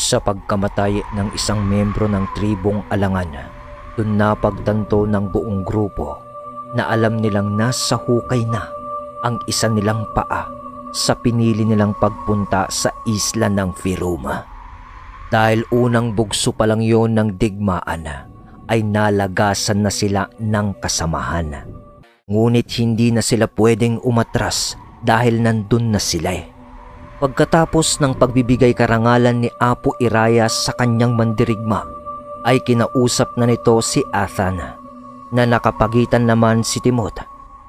Sa pagkamatay ng isang membro ng tribong Alangan, dun napagtanto ng buong grupo na alam nilang nasa hukay na ang isa nilang paa sa pinili nilang pagpunta sa isla ng Firuma. Dahil unang bugso pa lang yon ng digmaan ay nalagasan na sila ng kasamahan. Ngunit hindi na sila pwedeng umatras dahil nandun na sila. Pagkatapos ng pagbibigay karangalan ni Apo Iraya sa kanyang mandirigma, ay kinausap na nito si Athan, na nakapagitan naman si Timot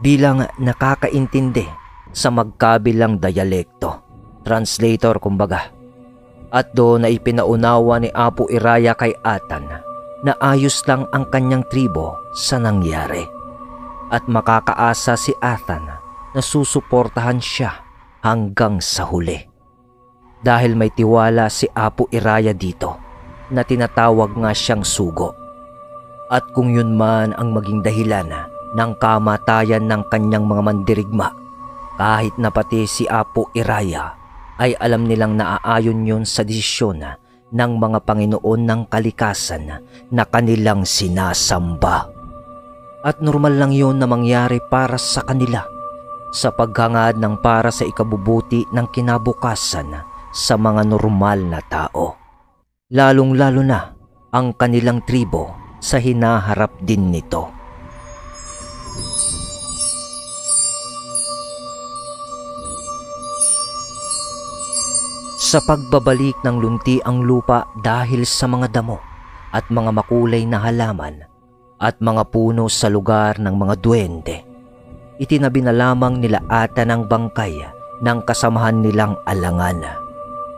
bilang nakakaintindi sa magkabilang diyalekto, translator kumbaga. At doon ay pinaunawa ni Apo Iraya kay Athan na ayos lang ang kanyang tribo sa nangyari. At makakaasa si Athan na susuportahan siya hanggang sa huli. Dahil may tiwala si Apo Iraya dito na tinatawag nga siyang sugo. At kung yun man ang maging dahilan ng kamatayan ng kanyang mga mandirigma, kahit na pati si Apo Iraya ay alam nilang naaayon yun sa desisyon ng mga Panginoon ng kalikasan na kanilang sinasamba. At normal lang yun na mangyari para sa kanila sa paghangad ng para sa ikabubuti ng kinabukasan sa mga normal na tao. Lalong-lalo na ang kanilang tribo sa hinaharap din nito. Sa pagbabalik ng lunti ang lupa dahil sa mga damo at mga makulay na halaman at mga puno sa lugar ng mga duwende, itinabi na lamang nila Athan ang bangkay ng kasamahan nilang Alangan.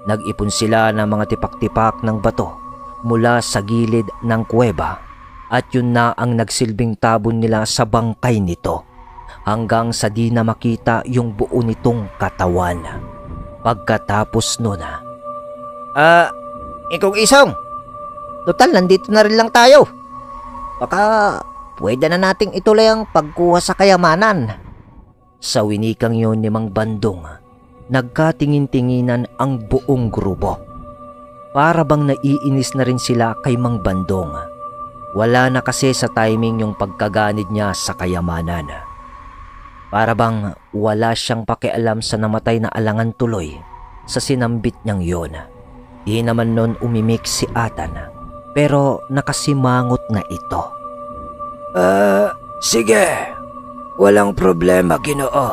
Nag-ipon sila ng mga tipak-tipak ng bato mula sa gilid ng kuweba at yun na ang nagsilbing tabon nila sa bangkay nito hanggang sa di na makita yung buo nitong katawan. Pagkatapos nun, Ikong Isong, total nandito na rin lang tayo. Baka pwede na nating ituloy ang pagkuha sa kayamanan. Sa winikang yun ni Mang Bandong, nagkatingin-tinginan ang buong grupo. Para bang naiinis na rin sila kay Mang Bandong. Wala na kasi sa timing yung pagkaganid niya sa kayamanan. Para bang wala siyang pakialam sa namatay na Alangan tuloy sa sinambit niyang yun. Di naman nun umimik si Athan, pero nakasimangot na ito. Sige. Walang problema, Ginoo.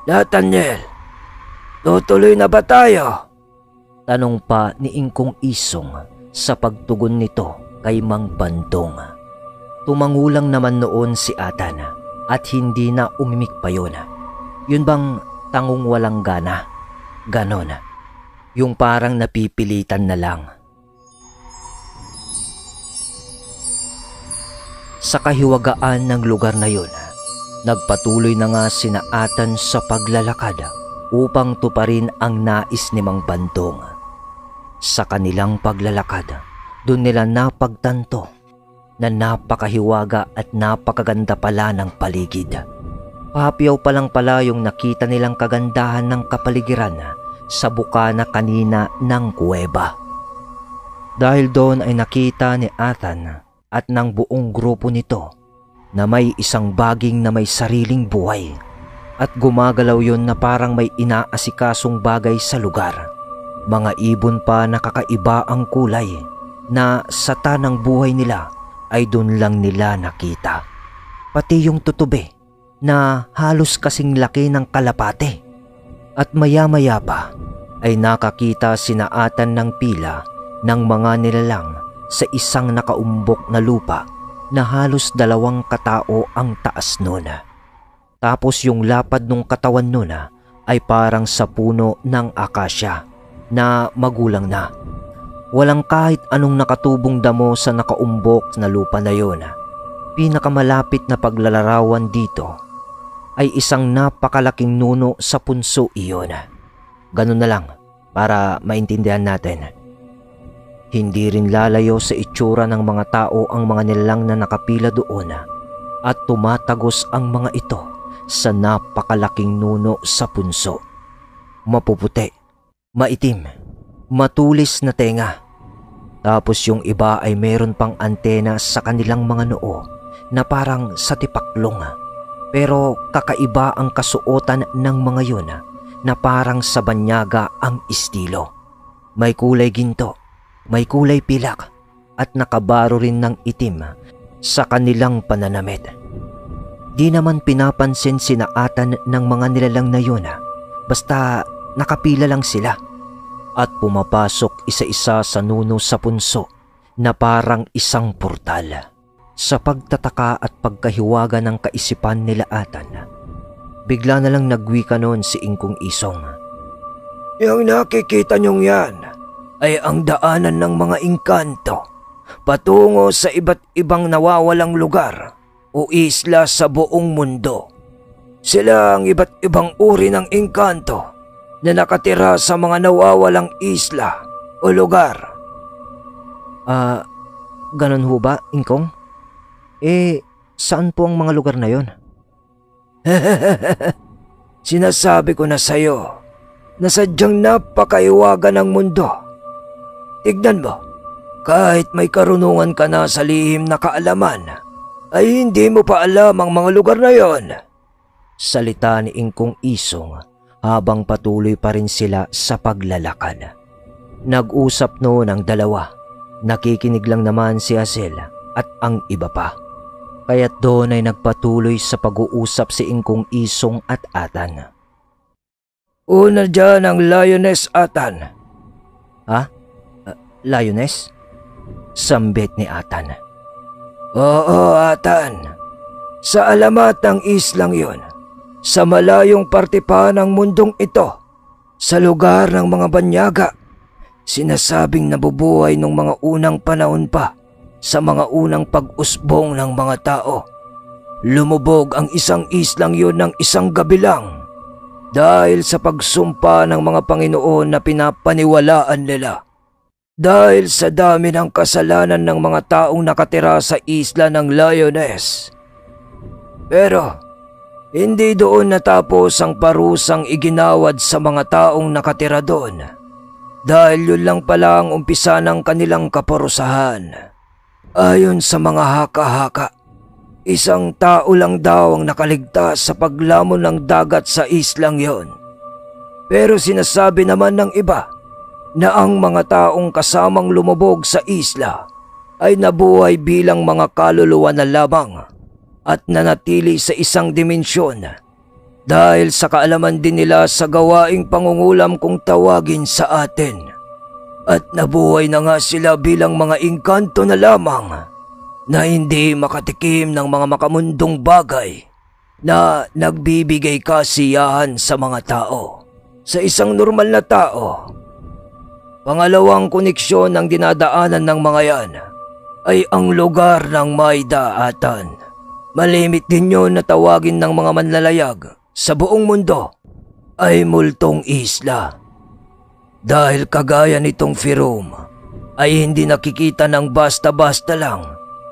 Nathaniel, tutuloy na ba tayo? Tanong pa ni Ingkong Isong sa pagtugon nito kay Mang Bandong. Tumangulang naman noon si Athan at hindi na umimik pa yun. Yun bang tangong walang gana? Ganon. Yung parang napipilitan na lang. Sa kahiwagaan ng lugar na yun, nagpatuloy na nga sina Athan sa paglalakad upang tuparin ang nais ni Mang Bandong. Sa kanilang paglalakad, doon nila napagtanto na napakahiwaga at napakaganda pala ng paligid. Pahapiyaw pa lang pala yung nakita nilang kagandahan ng kapaligiran sa bukana kanina ng kuweba. Dahil doon ay nakita ni Athan at ng buong grupo nito na may isang baging na may sariling buhay at gumagalaw yon na parang may inaasikasong bagay sa lugar. Mga ibon pa na kakaiba ang kulay na sa tanang buhay nila ay doon lang nila nakita. Pati yung tutubi na halos kasing laki ng kalapate. At maya-maya pa ay nakakita sina Athan ng pila ng mga nilalang sa isang nakaumbok na lupa na halos 2 katao ang taas nun. Tapos yung lapad ng katawan nun ay parang sa puno ng akasya na magulang na. Walang kahit anong nakatubong damo sa nakaumbok na lupa na yun. Pinakamalapit na paglalarawan dito ay isang napakalaking nuno sa punso iyon. Ganun na lang para maintindihan natin. Hindi rin lalayo sa itsura ng mga tao ang mga nilalang na nakapila doon at tumatagos ang mga ito sa napakalaking nuno sa punso. Mapuputi, maitim, matulis na tenga. Tapos yung iba ay meron pang antena sa kanilang mga noo na parang sa tipaklong. Pero kakaiba ang kasuotan ng mga yun na parang sa banyaga ang estilo. May kulay ginto, may kulay pilak at nakabaro rin ng itim sa kanilang pananamit. Di naman pinapansin sina Atan ng mga nilalang na yun, basta nakapila lang sila. At pumapasok isa-isa sa nuno sa punso na parang isang portal. Sa pagtataka at pagkahiwaga ng kaisipan nila Atan, bigla na lang nagwika noon si Ingkong Isong. Yung nakikita niyong yan ay ang daanan ng mga engkanto patungo sa iba't ibang nawawalang lugar o isla sa buong mundo. Sila ang iba't ibang uri ng engkanto na nakatira sa mga nawawalang isla o lugar. Ganun ho ba, Ingkong? Saan po ang mga lugar na yon? Sinasabi ko na sa'yo na sadyang napakaiwaga ng mundo. Tignan mo, kahit may karunungan ka na sa lihim na kaalaman, ay hindi mo pa alam ang mga lugar na yon. Salita ni Ingkong Isong habang patuloy pa rin sila sa paglalakad. Nag-usap noon ang dalawa. Nakikinig lang naman si Hazel at ang iba pa. Kaya't doon ay nagpatuloy sa pag-uusap si Ingkong Isong at Atan. Una dyan ang Lioness, Atan. Lioness? Sambit ni Atan. Oo, Atan. Sa alamat ng islang yon, sa malayong parte pa ng mundong ito, sa lugar ng mga banyaga, sinasabing nabubuhay nung mga unang panahon pa sa mga unang pag-usbong ng mga tao. Lumubog ang isang islang yon ng isang gabi lang dahil sa pagsumpa ng mga Panginoon na pinapaniwalaan nila. Dahil sa dami ng kasalanan ng mga taong nakatira sa isla ng Lioness. Pero hindi doon natapos ang parusang iginawad sa mga taong nakatira doon. Dahil yun lang pala ang umpisa ng kanilang kaparusahan. Ayon sa mga haka-haka, isang tao lang daw ang nakaligtas sa paglamon ng dagat sa islang yon. Pero sinasabi naman ng iba na ang mga taong kasamang lumubog sa isla ay nabuhay bilang mga kaluluwa na lamang at nanatili sa isang dimensyon dahil sa kaalaman din nila sa gawaing pangungulam kung tawagin sa atin. At nabuhay na nga sila bilang mga engkanto na lamang na hindi makatikim ng mga makamundong bagay na nagbibigay kasiyahan sa mga tao. Sa isang normal na tao, pangalawang koneksyon ng dinadaanan ng mga yan ay ang lugar ng Maida, Atan. Malimit din yun na tawagin ng mga manlalayag sa buong mundo ay multong isla. Dahil kagaya nitong Firum ay hindi nakikita ng basta-basta lang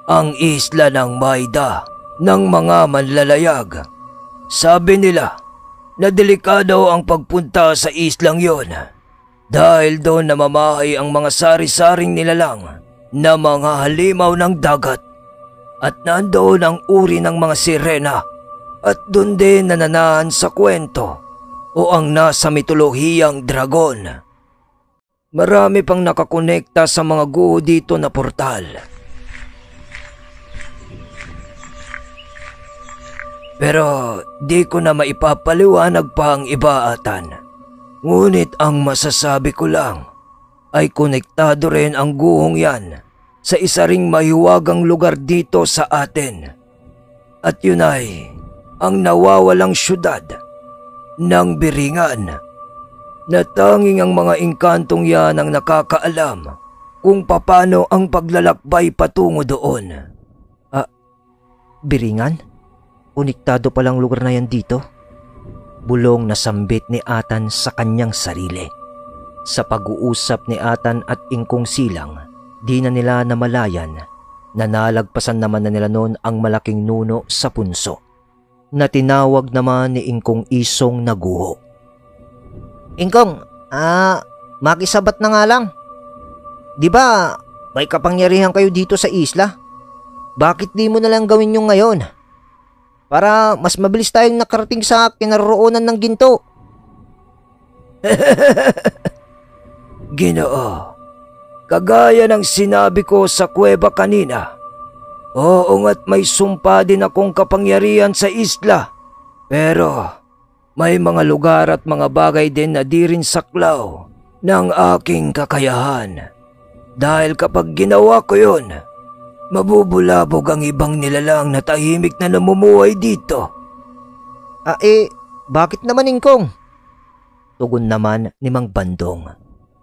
ang isla ng Maida ng mga manlalayag. Sabi nila na delikado ang pagpunta sa islang yon dahil doon namamahay ang mga sari-saring nilalang na mga halimaw ng dagat at nandoon ang uri ng mga sirena at doon din nananahan sa kwento o ang nasa mitolohiyang dragon. Marami pang nakakonekta sa mga guho dito na portal. Pero di ko na maipapaliwanag pa ang iba, Atan. Ngunit ang masasabi ko lang ay konektado rin ang guhong yan sa isa ring mahiwagang lugar dito sa atin. At yun ay ang nawawalang syudad ng Biringan na tanging ang mga engkantong yan ang nakakaalam kung paano ang paglalakbay patungo doon. Biringan? Konektado palang lugar na yan dito? Bulong na sambit ni Atan sa kanyang sarili. Sa pag-uusap ni Atan at Ingkong Silang, di na nila namalayan na nalagpasan naman na nila noon ang malaking nuno sa punso na tinawag naman ni Ingkong Isong na guho. Ingkong, makisabat na nga lang. Di ba may kapangyarihan kayo dito sa isla? Bakit di mo na lang gawin yung ngayon? Para mas mabilis tayong nakarating sa kinaroroonan ng ginto. Ginoo, kagaya ng sinabi ko sa kuweba kanina, oo nga't may sumpa din akong kapangyarihan sa isla. Pero may mga lugar at mga bagay din na di rin saklaw ng aking kakayahan. Dahil kapag ginawa ko yun, mabubulabog ang ibang nilalang na tahimik na namumuhay dito. Bakit naman, Ingkong? Tugon naman ni Mang Bandong.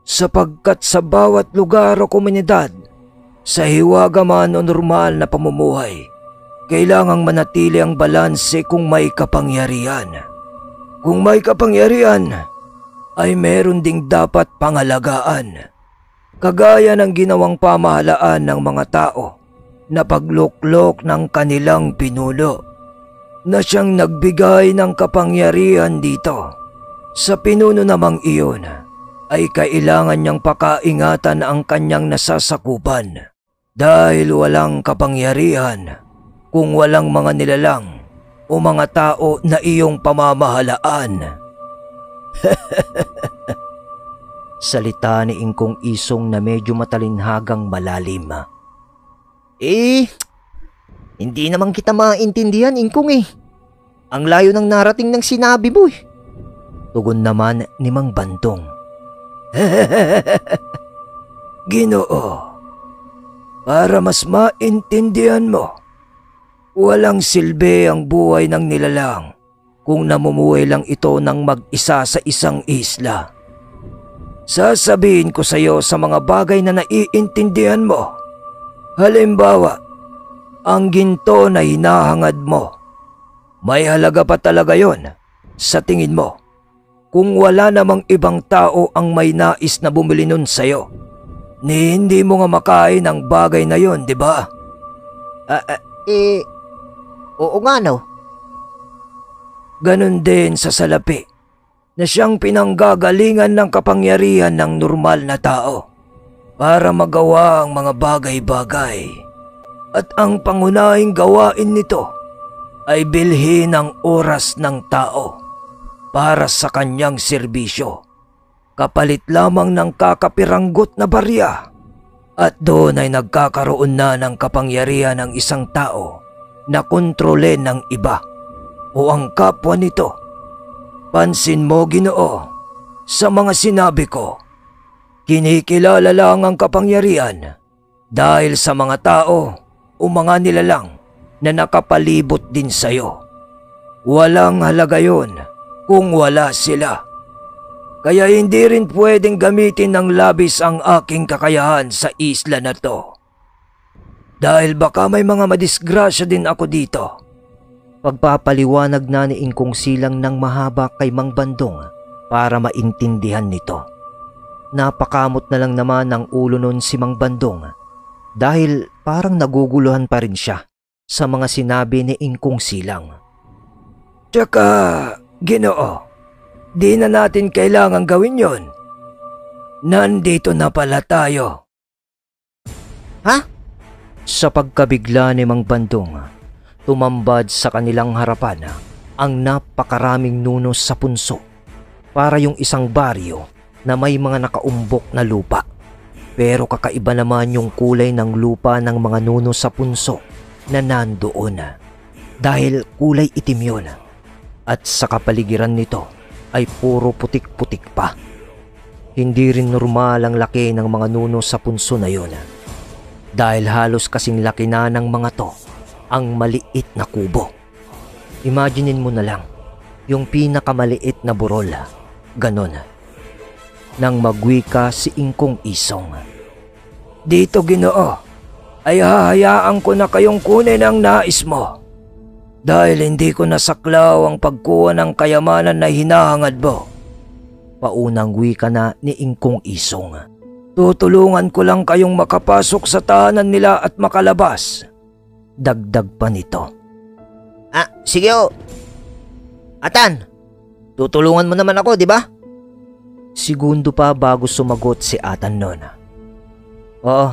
Sapagkat sa bawat lugar o komunidad, sa hiwaga man o normal na pamumuhay, kailangang manatili ang balanse kung may kapangyarihan. Kung may kapangyarihan, ay meron ding dapat pangalagaan. Kagaya ng ginawang pamahalaan ng mga tao na pagluklok ng kanilang pinuno, na siyang nagbigay ng kapangyarihan dito. Sa pinuno namang iyon ay kailangan niyang pakaingatan ang kanyang nasasakupan, dahil walang kapangyarihan kung walang mga nilalang o mga tao na iyong pamamahalaan. Salita ni Ingkong Isong na medyo matalinhagang malalim. Hindi naman kita maintindihan, Ingkong. Ang layo ng narating ng sinabi mo. Tugon naman ni Mang Bandong. Ginoo, para mas maintindihan mo, walang silbi ang buhay ng nilalang kung namumuhay lang ito ng mag-isa sa isang isla. Sasabihin ko sa iyo sa mga bagay na naiintindihan mo. Halimbawa, ang ginto na hinahangad mo. May halaga pa talaga yon sa tingin mo kung wala namang ibang tao ang may nais na bumili nun sa iyo. Ni hindi mo nga makain ang bagay na yon, di ba? Oo nga, no? Ganon din sa salapi, na siyang pinanggagalingan ng kapangyarihan ng normal na tao para magawa ang mga bagay-bagay. At ang pangunahing gawain nito ay bilhin ang oras ng tao para sa kanyang serbisyo, kapalit lamang ng kakapiranggot na barya. At doon ay nagkakaroon na ng kapangyarihan ng isang tao na kontrolin ng iba o ang kapwa nito. Pansin mo, Ginoo, sa mga sinabi ko, kinikilala lang ang kapangyarihan dahil sa mga tao o mga nilalang na nakapalibot din sa iyo. Walang halaga yun kung wala sila. Kaya hindi rin pwedeng gamitin ng labis ang aking kakayahan sa isla na to. Dahil baka may mga madisgrasya din ako dito. Pagpapaliwanag na ni Ingkong Silang ng mahaba kay Mang Bandong para maintindihan nito. Napakamot na lang naman ang ulo nun si Mang Bandong dahil parang naguguluhan pa rin siya sa mga sinabi ni Ingkong Silang. Tsaka, Ginoo, di na natin kailangang gawin yon. Nandito na pala tayo. Ha? Sa pagkabigla ni Mang Bandong, tumambad sa kanilang harapan ang napakaraming nunos sa punso, para yung isang baryo na may mga nakaumbok na lupa. Pero kakaiba naman yung kulay ng lupa ng mga nunos sa punso na nandoon, dahil kulay itim yun. At sa kapaligiran nito ay puro putik-putik pa. Hindi rin normal ang laki ng mga nunos sa punso na yun, dahil halos kasing laki na ng mga to ang maliit na kubo. Imaginin mo na lang yung pinakamaliit na burol, ganon. Nang magwika si Ingkong Isong. Dito, Ginoo, ay hahayaan ko na kayong kunin ang nais mo. Dahil hindi ko nasaklaw ang pagkuha ng kayamanan na hinahangad mo. Paunang wika na ni Ingkong Isong. Tutulungan ko lang kayong makapasok sa tahanan nila at makalabas. Dagdag pa nito. Sige o. Atan, tutulungan mo naman ako, di ba? Segundo pa bago sumagot si Atan noon. Oo,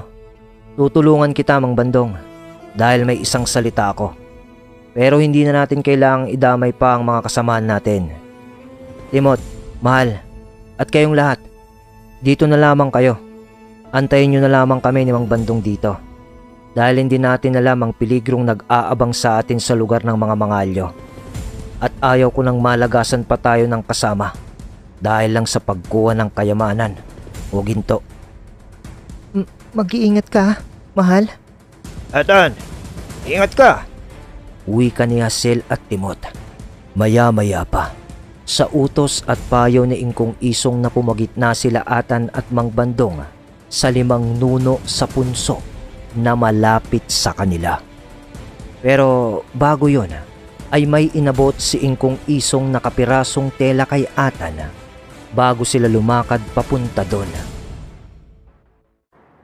tutulungan kita Mang Bandong dahil may isang salita ako. Pero hindi na natin kailangang idamay pa ang mga kasamaan natin. Timot, Mahal, at kayong lahat, dito na lamang kayo. Antayin nyo na lamang kami ni Mang Bandong dito. Dahil hindi natin alam ang peligrong nag-aabang sa atin sa lugar ng mga mangalyo. At ayaw ko nang malagasan pa tayo ng kasama dahil lang sa pagkuha ng kayamanan o ginto. Mag-iingat ka, Mahal. Atan, ingat ka. Wika ni Hazel at Timot. Maya-maya pa, sa utos at payo ni Ingkong Isong na pumagitna sila Atan at Mang Bandong sa 5 nuno sa punso na malapit sa kanila. Pero bago yon ay may inabot si Ingkong Isong na kapirasong tela kay Atan bago sila lumakad papunta doon.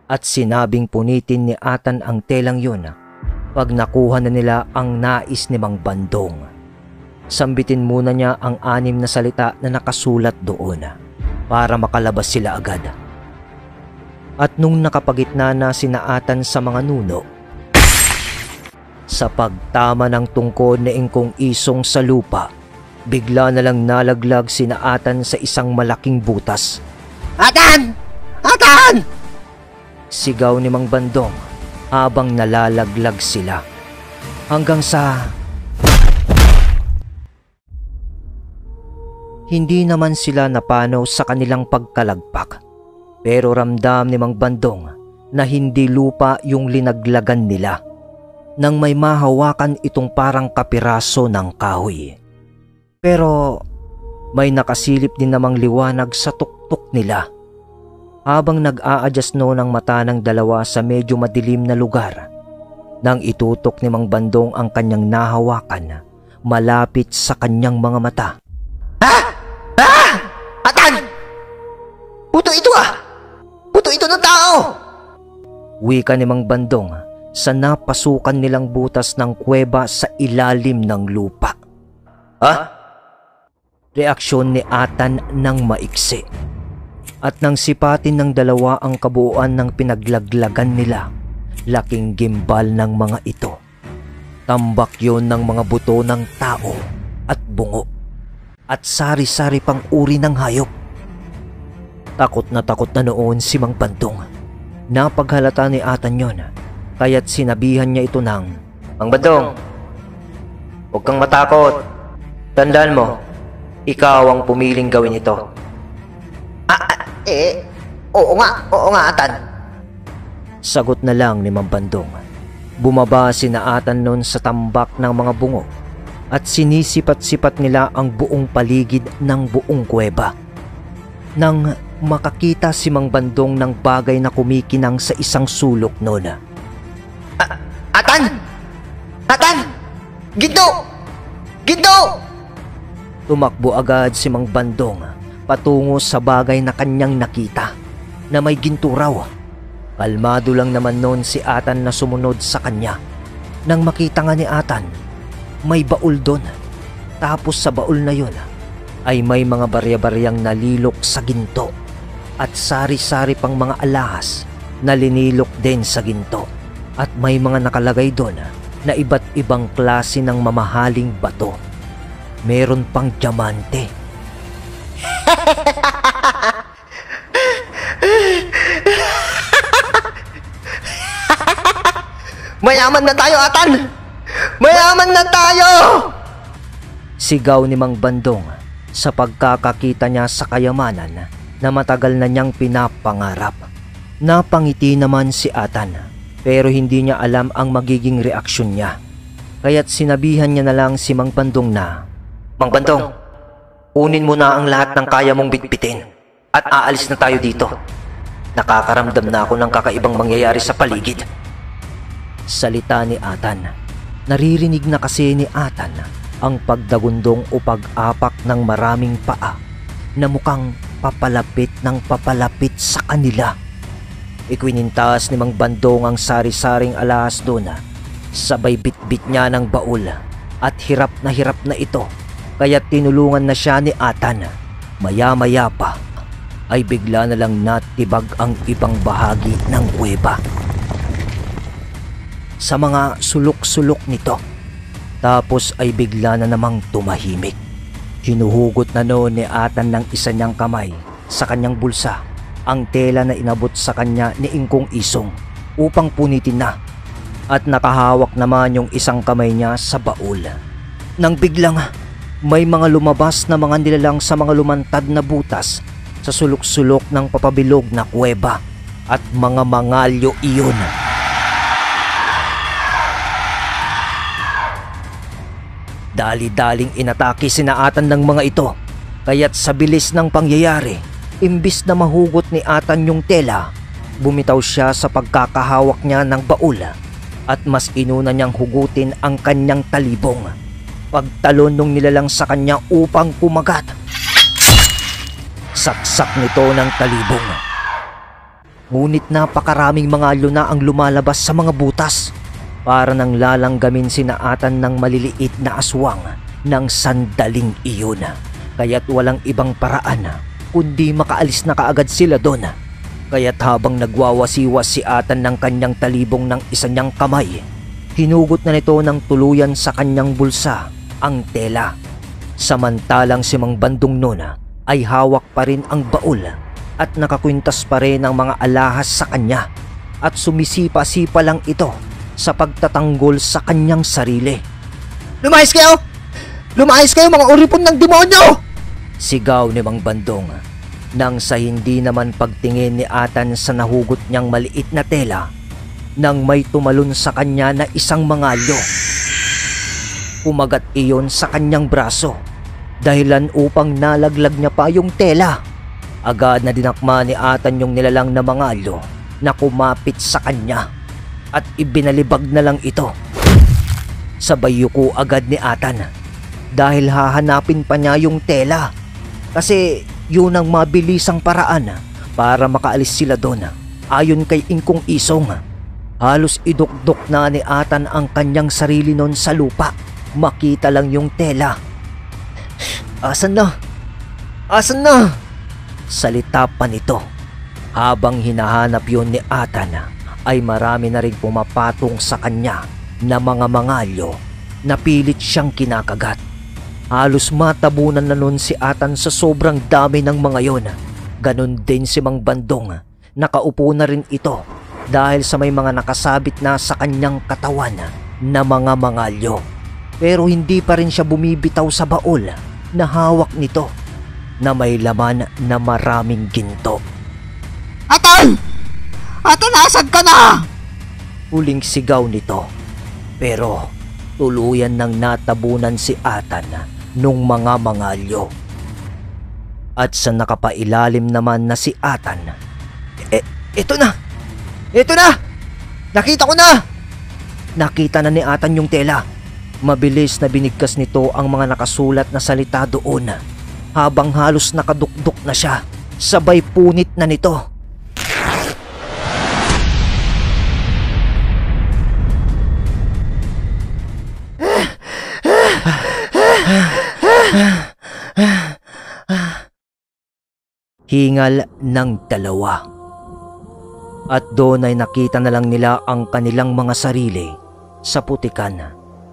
At sinabing punitin ni Atan ang telang yun pag nakuha na nila ang nais ni Mang Bandong. Sambitin muna niya ang 6 na salita na nakasulat doon para makalabas sila agad. At nung nakapagitna na sina Atan sa mga nuno, sa pagtama ng tungkod ni Ingkong Isong sa lupa, bigla na lang nalaglag sina Atan sa isang malaking butas. Atan! Atan! Sigaw ni Mang Bandong habang nalalaglag sila. Hanggang sa hindi naman sila napanaw sa kanilang pagkalagpak. Pero ramdam ni Mang Bandong na hindi lupa yung linaglagan nila nang may mahawakan itong parang kapiraso ng kahoy. Pero may nakasilip din namang liwanag sa tuktok nila. Habang nag-a-adjust ng mata ng dalawa sa medyo madilim na lugar, nang itutok ni Mang Bandong ang kanyang nahawakan malapit sa kanyang mga mata. Atan! Puto ito ah! Puto ito ng tao! Wika ni Mang Bandong sa napasukan nilang butas ng kuweba sa ilalim ng lupa. Ha? Reaksyon ni Atan ng maiksi. At nang sipatin ng dalawa ang kabuuan ng pinaglaglagan nila, laking gimbal ng mga ito. Tambak yon ng mga buto ng tao at bungo. At sari-sari pang uri ng hayop. Takot na noon si Mang Bandong. Napaghalata ni Atan yon, kaya't sinabihan niya ito ng, Mang Bandong, huwag kang matakot. Tandaan mo, ikaw ang pumiling gawin ito. Oo nga, Atan. Sagot na lang ni Mang Bandong. Bumaba sina Atan noon sa tambak ng mga bungo at sinisipat-sipat nila ang buong paligid ng buong kuweba. Nang makakita si Mang Bandong ng bagay na kumikinang sa isang sulok noon. Atan! Atan! Ginto! Ginto! Tumakbo agad si Mang Bandong patungo sa bagay na kanyang nakita na may ginto raw. Kalmado lang naman noon si Atan na sumunod sa kanya. Nang makita nga ni Atan, may baul doon. Tapos sa baul na yon ay may mga barya-baryang nalilok sa ginto at sari-sari pang mga alahas na linilok din sa ginto. At may mga nakalagay doon na iba't ibang klase ng mamahaling bato. Meron pang diamante. Mayaman na tayo, Atan! Mayaman na tayo! Sigaw ni Mang Bandong sa pagkakakita niya sa kayamanan na matagal na niyang pinapangarap. Napangiti naman si Atan pero hindi niya alam ang magiging reaksyon niya. Kaya't sinabihan niya na lang si Mang Bandong na, Mang Bandong, kunin mo na ang lahat ng kaya mong bitbitin at aalis na tayo dito. Nakakaramdam na ako ng kakaibang mangyayari sa paligid. Salita ni Atan. Naririnig na kasi ni Atan ang pagdagundong o pag-apak ng maraming paa na mukhang papalapit ng papalapit sa kanila. Ikwinintas ni Mang Bandong ang sari-saring alahas doon. Sabay bitbit niya ng baul at hirap na ito. Kaya tinulungan na siya ni Atan. Maya-maya pa ay bigla na lang natibag ang ibang bahagi ng kuweba. Sa mga sulok-sulok nito, tapos ay bigla na namang tumahimik. Hinuhugot na noon ni Atan ng isa niyang kamay sa kanyang bulsa ang tela na inabot sa kanya ni Ingkong Isong upang punitin na, at nakahawak naman yung isang kamay niya sa baul. Nang biglang may mga lumabas na mga nilalang sa mga lumantad na butas sa sulok-sulok ng papabilog na kuweba, at mga mangalyo iyon. Dali-daling inatake sina Atan ng mga ito, kaya't sa bilis ng pangyayari, imbis na mahugot ni Atan yung tela, bumitaw siya sa pagkakahawak niya ng baul at mas inuna niyang hugutin ang kanyang talibong. Pagtalon nung nilalang sa kanya upang kumagat, saksak nito ng talibong. Ngunit napakaraming mga alyo na ang lumalabas sa mga butas, para nang lalanggamin sina Atan ng maliliit na aswang ng sandaling iyon. Kaya't walang ibang paraan kundi makaalis na kaagad sila doon. Kaya't habang nagwawasiwas si Atan ng kanyang talibong ng isa niyang kamay, hinugot na nito ng tuluyan sa kanyang bulsa ang tela. Samantalang si Mang Bandong noon ay hawak pa rin ang baul at nakakwintas pa rin ang mga alahas sa kanya, at sumisipa-sipa lang ito sa pagtatanggol sa kanyang sarili. Lumayas kayo! Lumayas kayo, mga uripon ng demonyo! Sigaw ni Mang Bandong nang sa hindi naman pagtingin ni Atan sa nahugot niyang maliit na tela nang may tumalon sa kanya na isang mangalyo. Kumagat iyon sa kanyang braso, dahilan upang nalaglag niya pa yung tela. Agad na dinakma ni Atan yung nilalang na mangalyo na kumapit sa kanya at ibinalibag na lang ito. Sabay yuko agad ni Atan dahil hahanapin pa niya yung tela, kasi yun ang mabilisang paraan para makaalis sila doon. Ayon kay Ingkong Isong, halos idukdok na ni Atan ang kanyang sarili noon sa lupa, makita lang yung tela. Asan na? Asan na? Salita pa nito. Habang hinahanap yun ni Atan, ay marami na rin pumapatong sa kanya na mga mangalyo na pilit siyang kinakagat. Halos matabunan na nun si Atan sa sobrang dami ng mga yon. Ganon din si Mang Bandong. Nakaupo na rin ito dahil sa may mga nakasabit na sa kanyang katawan na mga mangalyo. Pero hindi pa rin siya bumibitaw sa baul na hawak nito na may laman na maraming ginto. Atan! Atan, nasaan ka na? Huling sigaw nito. Pero tuluyan nang natabunan si Atan nung mga mangalyo. At sa nakapailalim naman na si Atan, ito na! Ito na! Nakita ko na! Nakita na ni Atan yung tela. Mabilis na binigkas nito ang mga nakasulat na salita doon. Habang halos nakadukduk na siya, sabay punit na nito. Hingal ng dalawa. At doon ay nakita na lang nila ang kanilang mga sarili sa putikan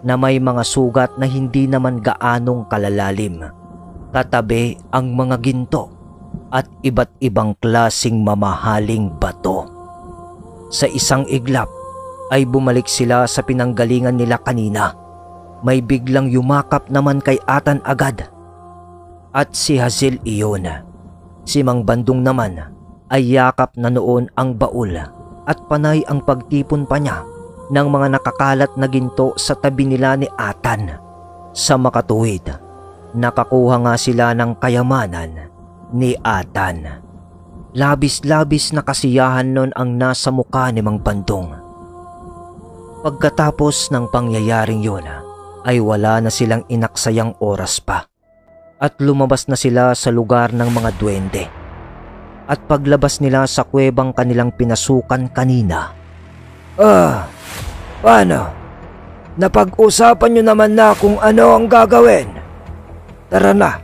na may mga sugat na hindi naman gaanong kalalalim. Katabi ang mga ginto at iba't ibang klasing mamahaling bato. Sa isang iglap ay bumalik sila sa pinanggalingan nila kanina. May biglang yumakap naman kay Atan agad. At si Hazel iyon. Si Mang Bandong naman ay yakap na noon ang baul at panay ang pagtipon pa niya ng mga nakakalat na ginto sa tabi nila ni Atan. Sa makatuwid, nakakuha nga sila ng kayamanan ni Atan. Labis-labis na kasiyahan nun ang nasa mukha ni Mang Bandong. Pagkatapos ng pangyayaring yun, ay wala na silang inaksayang oras pa at lumabas na sila sa lugar ng mga duwende. At paglabas nila sa kuwebang kanilang pinasukan kanina, Paano? Napag-usapan nyo naman na kung ano ang gagawin. Tara na.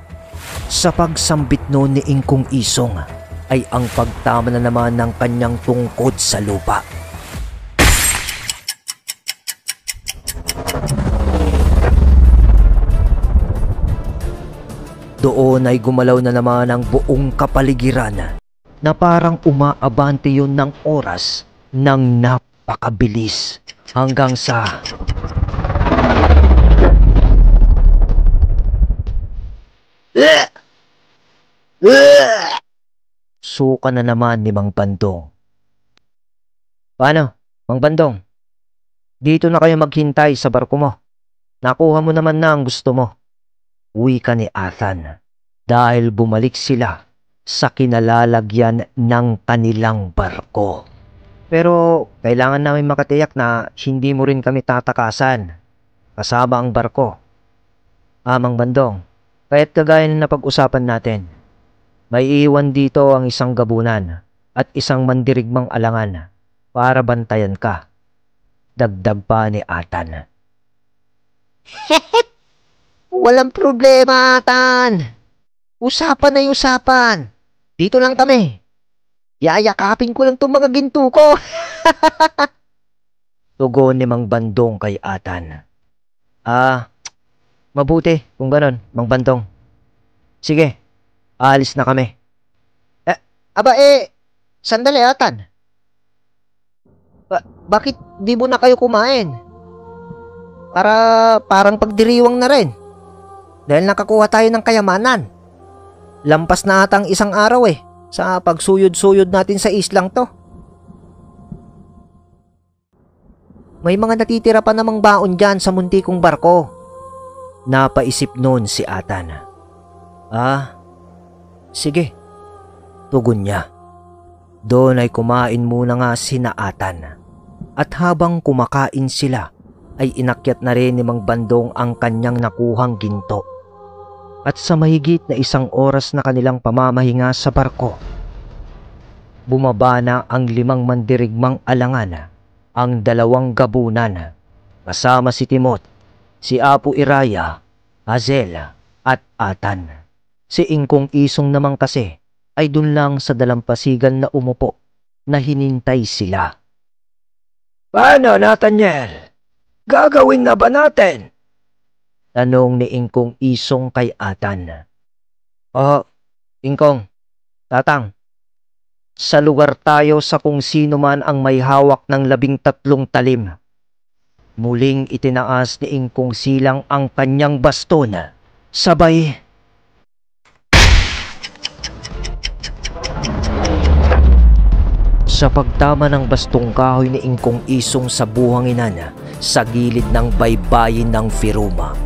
Sa pagsambit noon ni Ingkong Isong, ay ang pagtama na naman ng kanyang tungkod sa lupa. Doon ay gumalaw na naman ang buong kapaligiran na parang umaabante yun ng oras ng napakabilis hanggang sa suka na naman ni Mang Bandong. Paano, Mang Bandong? Dito na kayo maghintay sa barko mo. Nakuha mo naman na ang gusto mo. Uwi ka ni Athan dahil bumalik sila sa kinalalagyan ng kanilang barko. Pero kailangan namin makatiyak na hindi mo rin kami tatakasan kasama ang barko. Mang Bandong, kaya't kagaya na napag-usapan natin, may iwan dito ang isang gabunan at isang mandirigmang alangan para bantayan ka. Dagdag pa ni Athan. Walang problema, Atan. Usapan na yung usapan. Dito lang kami. Yayakapin ko lang itong mga ginto ko. Tugon ni Mang Bandong kay Athan. Mabuti kung ganon, Mang Bandong. Sige, aalis na kami. Sandali, Atan. Bakit di mo na kayo kumain? Parang pagdiriwang na rin. Dahil nakakuha tayo ng kayamanan. Lampas na atang isang araw sa pagsuyod-suyod natin sa islang to. May mga natitira pa namang baon dyan sa muntikong barko. Napaisip noon si Athan. Sige. Tugon niya. Doon ay kumain muna nga sina Athan. At habang kumakain sila, ay inakyat na rin ni Mang Bandong ang kanyang nakuhang ginto. At sa mahigit na isang oras na kanilang pamamahinga sa barko, bumaba na ang 5 mandirigmang alangan, ang 2 gabunan, kasama si Timot, si Apo Iraya, Hazel at Athan. Si Ingkong Isong naman kasi ay dun lang sa dalampasigan na umupo na hinintay sila. Paano, Nathaniel? Gagawin na ba natin? Tanong ni Ingkong Isong kay Athan. Ingkong, Tatang, sa lugar tayo sa kung sino man ang may hawak ng 13 talim. Muling itinaas ni Ingkong Silang ang kanyang baston. Sabay, sa pagtama ng bastong kahoy ni Ingkong Isong sa buhanginan sa gilid ng baybayin ng Firuma.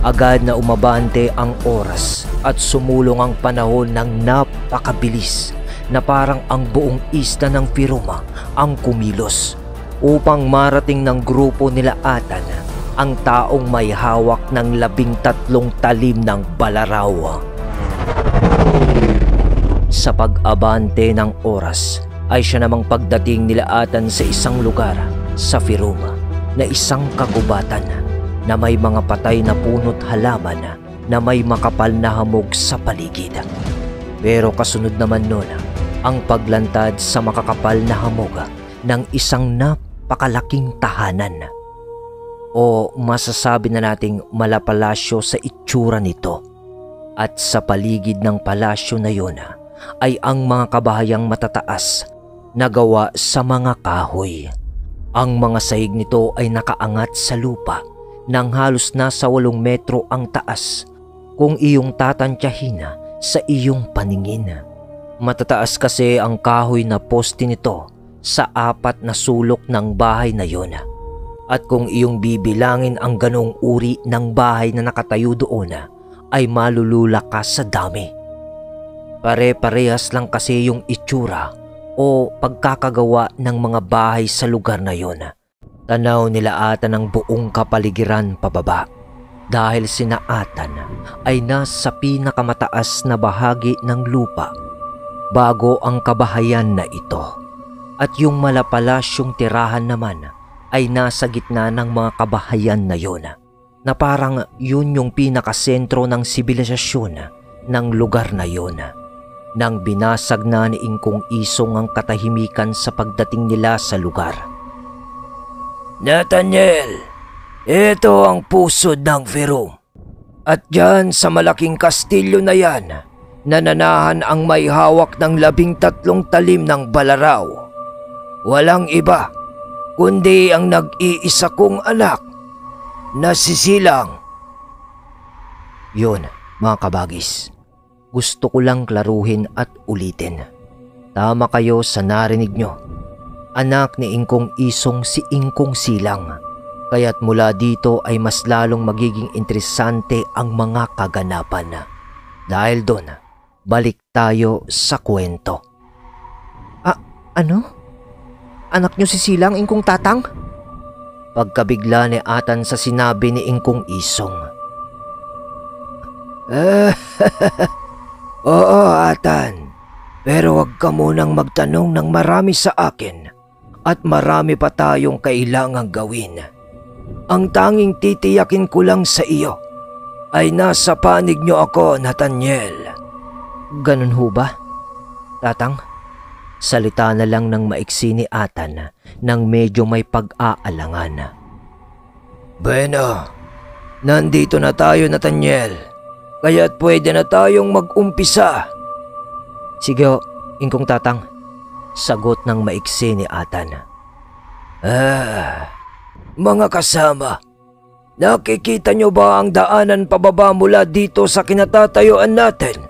Agad na umabante ang oras at sumulong ang panahon ng napakabilis na parang ang buong isla ng Firuma ang kumilos upang marating ng grupo nila Athan ang taong may hawak ng 13 talim ng balaraw. Sa pag-abante ng oras ay siya namang pagdating nila Athan sa isang lugar sa Firuma na isang kagubatan na may mga patay na puno't halaman na may makapal na hamog sa paligid. Pero kasunod naman nun ang paglantad sa makakapal na hamog ng isang napakalaking tahanan. O masasabi na nating malapalasyo sa itsura nito. At sa paligid ng palasyo na yun ay ang mga kabahayang matataas na gawa sa mga kahoy. Ang mga sahig nito ay nakaangat sa lupa nang halos nasa 8 metro ang taas kung iyong tatantyahin sa iyong paningin. Matataas kasi ang kahoy na poste nito sa 4 na sulok ng bahay na yon. At kung iyong bibilangin ang ganong uri ng bahay na nakatayo doon, ay malulula ka sa dami. Pare-parehas lang kasi yung itsura o pagkakagawa ng mga bahay sa lugar na yon. Tanaw nila Athan ang buong kapaligiran pababa dahil sina Athan ay nasa pinakamataas na bahagi ng lupa bago ang kabahayan na ito. at yung malapalasyong tirahan naman ay nasa gitna ng mga kabahayan na yun, na parang yun yung pinakasentro ng sibilisasyon ng lugar na yun. Nang binasag na ni Ingkong Isong ang katahimikan sa pagdating nila sa lugar. Nathaniel, ito ang pusod ng Firum. At dyan sa malaking kastilyo na yan, nananahan ang may hawak ng 13 talim ng balaraw. Walang iba, kundi ang nag-iisa kong anak, na si Silang. Yun, mga kabagis. Gusto ko lang klaruhin at ulitin. Tama kayo sa narinig nyo. Anak ni Ingkong Isong si Ingkong Silang. Kaya't mula dito ay mas lalong magiging interesante ang mga kaganapan. Dahil doon, balik tayo sa kwento. Ano? Anak nyo si Silang, Ingkong Tatang? Pagkabigla ni Atan sa sinabi ni Ingkong Isong. Oo, Atan. Pero wag ka munang magtanong ng marami sa akin at marami pa tayong kailangang gawin. Ang tanging titiyakin ko lang sa iyo ay nasa panig niyo ako, Nathaniel. Ganun ho ba, Tatang? Salita na lang ng maiksi ni Atan nang medyo may pag-aalangan. Bueno, nandito na tayo, Nathaniel. Kaya't pwede na tayong mag-umpisa. Sige ho, Ingkong Tatang. Sagot ng maiksi ni Atan. Mga kasama, nakikita nyo ba ang daanan pababa mula dito sa kinatatayuan natin?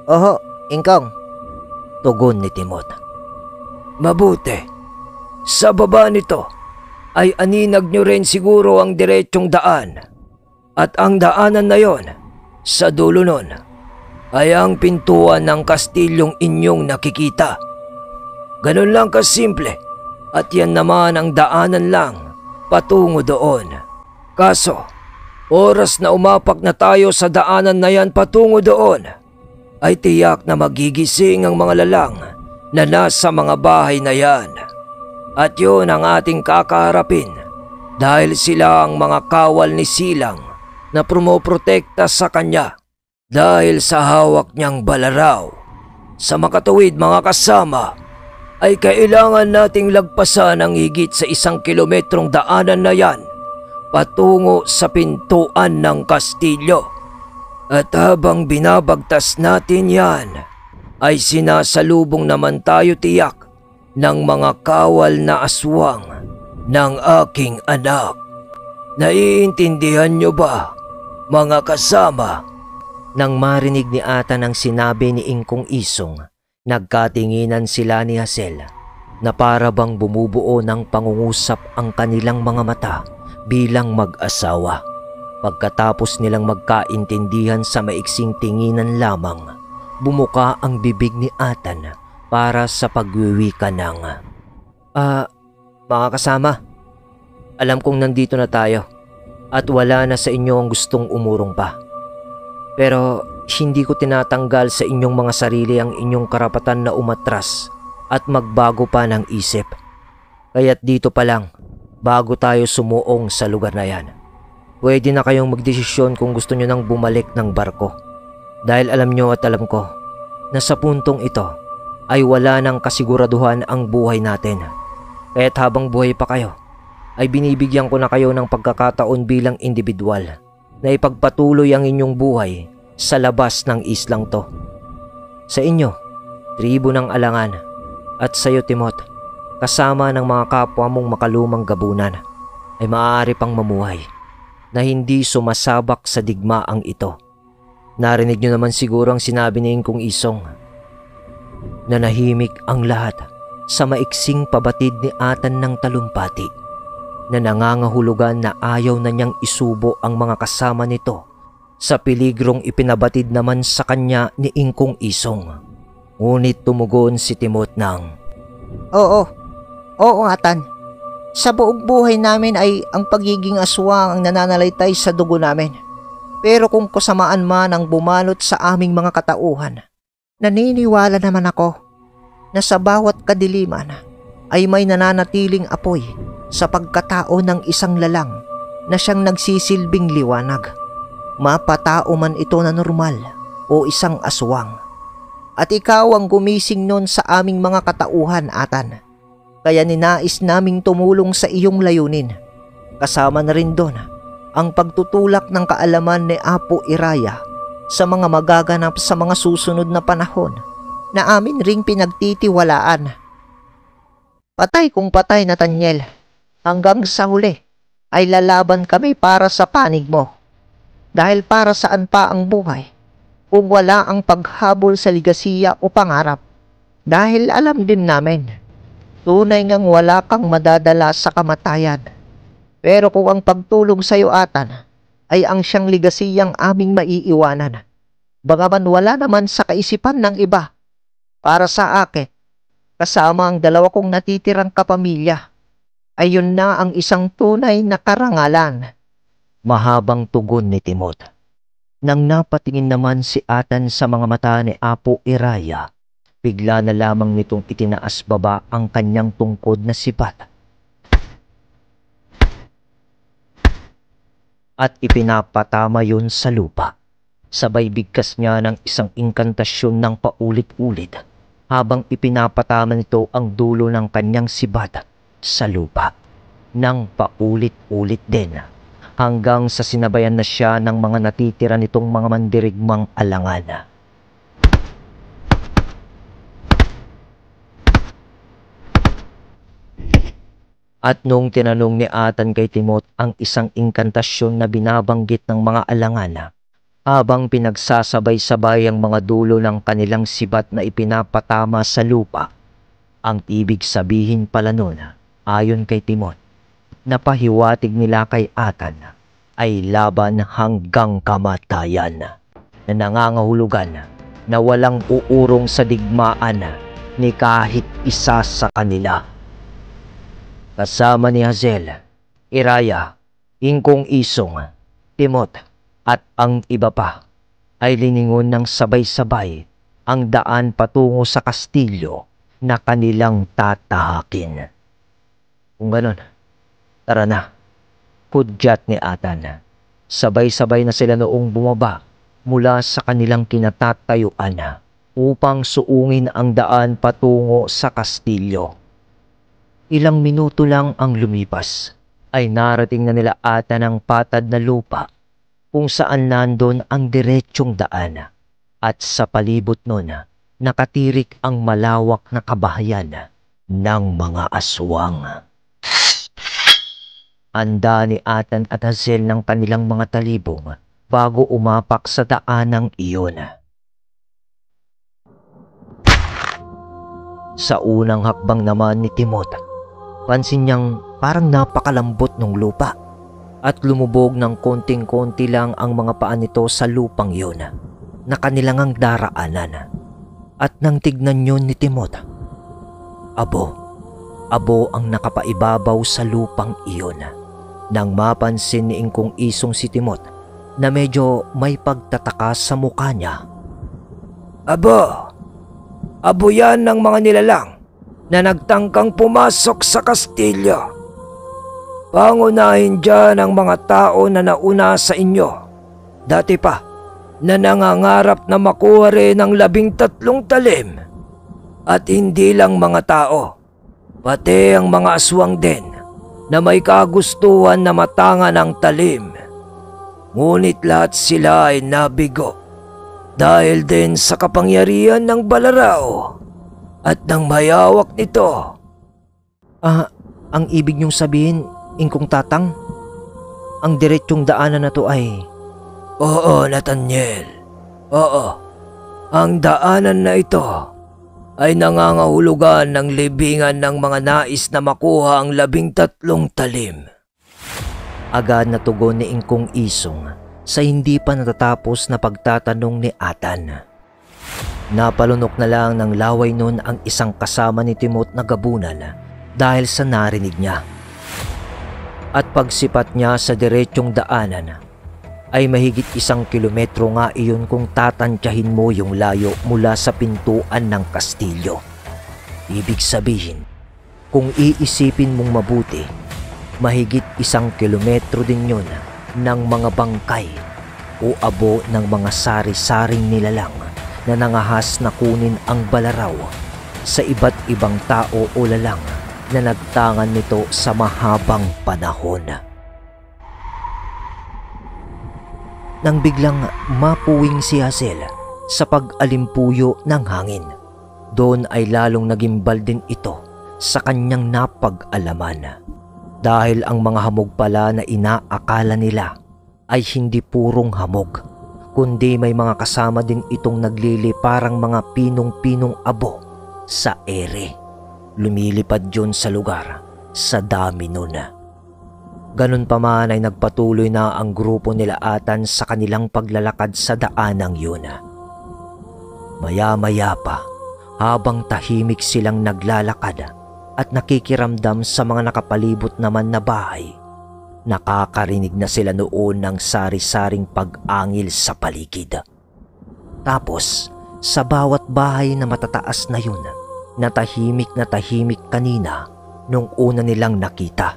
Oho, Ingkong. Tugon ni Timot. Mabuti. Sa baba nito ay aninag nyo rin siguro ang diretsyong daan. At ang daanan na yon, sa dulo nun, ay ang pintuan ng kastilyong inyong nakikita. Ganun lang kasimple, at yan naman ang daanan lang patungo doon. Kaso, oras na umapak na tayo sa daanan na yan patungo doon, ay tiyak na magigising ang mga lalang na nasa mga bahay na yan. At yun ang ating kakaharapin dahil sila ang mga kawal ni Silang na pumoprotekta sa kanya dahil sa hawak niyang balaraw. Sa makatuwid, mga kasama, ay kailangan nating lagpasan ang higit sa 1 kilometrong daanan na yan patungo sa pintuan ng kastilyo. At habang binabagtas natin yan, ay sinasalubong naman tayo tiyak ng mga kawal na aswang ng aking anak. Naiintindihan niyo ba, mga kasama? Nang marinig ni Atan ang sinabi ni Ingkong Isong, nagkatinginan sila ni Hazel na para bang bumubuo ng pangungusap ang kanilang mga mata bilang mag-asawa. Pagkatapos nilang magkaintindihan sa maiksing tinginan lamang, bumuka ang bibig ni Atan para sa pagwiwika ng, Mga kasama, alam kong nandito na tayo at wala na sa inyo ang gustong umurong pa. Pero hindi ko tinatanggal sa inyong mga sarili ang inyong karapatan na umatras at magbago pa ng isip. Kaya't dito pa lang, bago tayo sumuong sa lugar na yan, pwede na kayong magdesisyon kung gusto nyo nang bumalik ng barko. Dahil alam nyo at alam ko na sa puntong ito ay wala nang kasiguraduhan ang buhay natin. Kaya't habang buhay pa kayo, ay binibigyan ko na kayo ng pagkakataon bilang individual na ipagpatuloy ang inyong buhay sa labas ng islang to. Sa inyo, tribo ng Alangan, at sa iyo, Timot, kasama ng mga kapwa mong makalumang gabunan, ay maaari pang mamuhay na hindi sumasabak sa digmaang ito. Narinig nyo naman siguro ang sinabi ni Ingkong Isong. Nanahimik ang lahat sa maiksing pabatid ni Atan ng talumpati, na nangangahulugan na ayaw na niyang isubo ang mga kasama nito sa peligrong ipinabatid naman sa kanya ni Ingkong Isong. Ngunit tumugon si Timot ng, Oo, Atan. Sa buong buhay namin ay ang pagiging aswang ang nananalaytay sa dugo namin. Pero kung kasamaan man ang bumalot sa aming mga katauhan, naniniwala naman ako na sa bawat kadiliman ay may nananatiling apoy sa pagkatao ng isang lalang na siyang nagsisilbing liwanag. Mapatao man ito na normal o isang aswang. At ikaw ang gumising nun sa aming mga katauhan, Atan. Kaya ninais naming tumulong sa iyong layunin. Kasama na rin doon ang pagtutulak ng kaalaman ni Apo Iraya sa mga magaganap sa mga susunod na panahon na amin ring pinagtitiwalaan. Patay kung patay, Nathaniel. Hanggang sa huli ay lalaban kami para sa panig mo. Dahil para saan pa ang buhay kung wala ang paghabol sa ligasiya o pangarap? Dahil alam din namin, tunay ngang wala kang madadala sa kamatayan. Pero kung ang pagtulong sa iyo, Atan, ay ang siyang ligasiyang aming maiiwanan, bagaman wala naman sa kaisipan ng iba, para sa akin, kasama ang dalawa kong natitirang kapamilya, ay yun na ang isang tunay na karangalan. Mahabang tugon ni Timot. Nang napatingin naman si Atan sa mga mata ni Apo Iraya, bigla na lamang nitong itinaas baba ang kanyang tungkod na sipat. At ipinapatama yun sa lupa. Sabay bigkas niya ng isang inkantasyon ng paulit-ulit habang ipinapatama nito ang dulo ng kanyang sibat sa lupa. Nang paulit-ulit din hanggang sa sinabayan na siya ng mga natitira nitong mga mandirigmang alangan. At nung tinanong ni Atan kay Timot ang isang inkantasyon na binabanggit ng mga alangan, habang pinagsasabay-sabay ang mga dulo ng kanilang sibat na ipinapatama sa lupa, ang ibig sabihin pala nun, ayon kay Timot, na pahiwatig nila kay Atan ay laban hanggang kamatayan na nangangahulugan na walang uurong sa digmaan ni kahit isa sa kanila. Kasama ni Hazel, Iraya, Ingkong Isong, Timot at ang iba pa ay liningon ng sabay-sabay ang daan patungo sa kastilyo na kanilang tatahakin. Kung ganon, tara na, kudyat ni Atan. Sabay-sabay na sila noong bumaba mula sa kanilang kinatatayuan upang suungin ang daan patungo sa kastilyo. Ilang minuto lang ang lumipas ay narating na nila Atan ang patad na lupa kung saan nandun ang diretsyong daan at sa palibot nun nakatirik ang malawak na kabahayan ng mga aswang. Handa ni Atan at Hazel ng kanilang mga talibong bago umapak sa daanang iyon. Sa unang hakbang naman ni Timot, pansin niyang parang napakalambot ng lupa at lumubog ng konting-konti lang ang mga paa nito sa lupang iyon na kanilang ang daraanan. At nang tignan yun ni Timot, abo ang nakapaibabaw sa lupang iyon. Nang mapansin ni Ingkong Isong si Timot na medyo may pagtataka sa mukha niya. Abo yan ng mga nilalang na nagtangkang pumasok sa kastilyo. Pangunahin dyan ang mga tao na nauna sa inyo. Dati pa na nangangarap na makuha rin ang 13 talim. At hindi lang mga tao, pati ang mga aswang din na may kagustuhan na matanga ng talim. Ngunit lahat sila ay nabigo dahil din sa kapangyarihan ng Balarao at ng mayawak nito. Ang ibig niyong sabihin, Ingkong Tatang, ang diretsyong daanan na to ay... Oo, Nathaniel. Oo, ang daanan na ito ay nangangahulugan ng libingan ng mga nais na makuha ang 13 talim. Agad na tugon ni Ingkong Isong sa hindi pa natatapos na pagtatanong ni Atan. Napalunok na lang ng laway nun ang isang kasama ni Timot na gabunan dahil sa narinig niya. At pagsipat niya sa diretsyong daanan ay mahigit 1 kilometro nga iyon kung tatantyahin mo yung layo mula sa pintuan ng kastilyo. Ibig sabihin, kung iisipin mong mabuti, mahigit 1 kilometro din yun ng mga bangkay o abo ng mga sari-saring nilalang na nangahas na kunin ang balaraw sa iba't ibang tao o lalang na nagtangan nito sa mahabang panahon. Nang biglang mapuwing si Hazel sa pag-alimpuyo ng hangin, doon ay lalong nagimbal din ito sa kanyang napag-alaman. Dahil ang mga hamog pala na inaakala nila ay hindi purong hamog, kundi may mga kasama din itong naglili parang mga pinong-pinong abo sa ere. Lumilipad yun sa lugar sa dami nun. Ganun pa man ay nagpatuloy na ang grupo nila Atan sa kanilang paglalakad sa daanang yun. Maya-maya pa, habang tahimik silang naglalakad at nakikiramdam sa mga nakapalibot naman na bahay, nakakarinig na sila noon ng sari-saring pag-angil sa paligid. Tapos, sa bawat bahay na matataas na yun, na tahimik kanina nung una nilang nakita,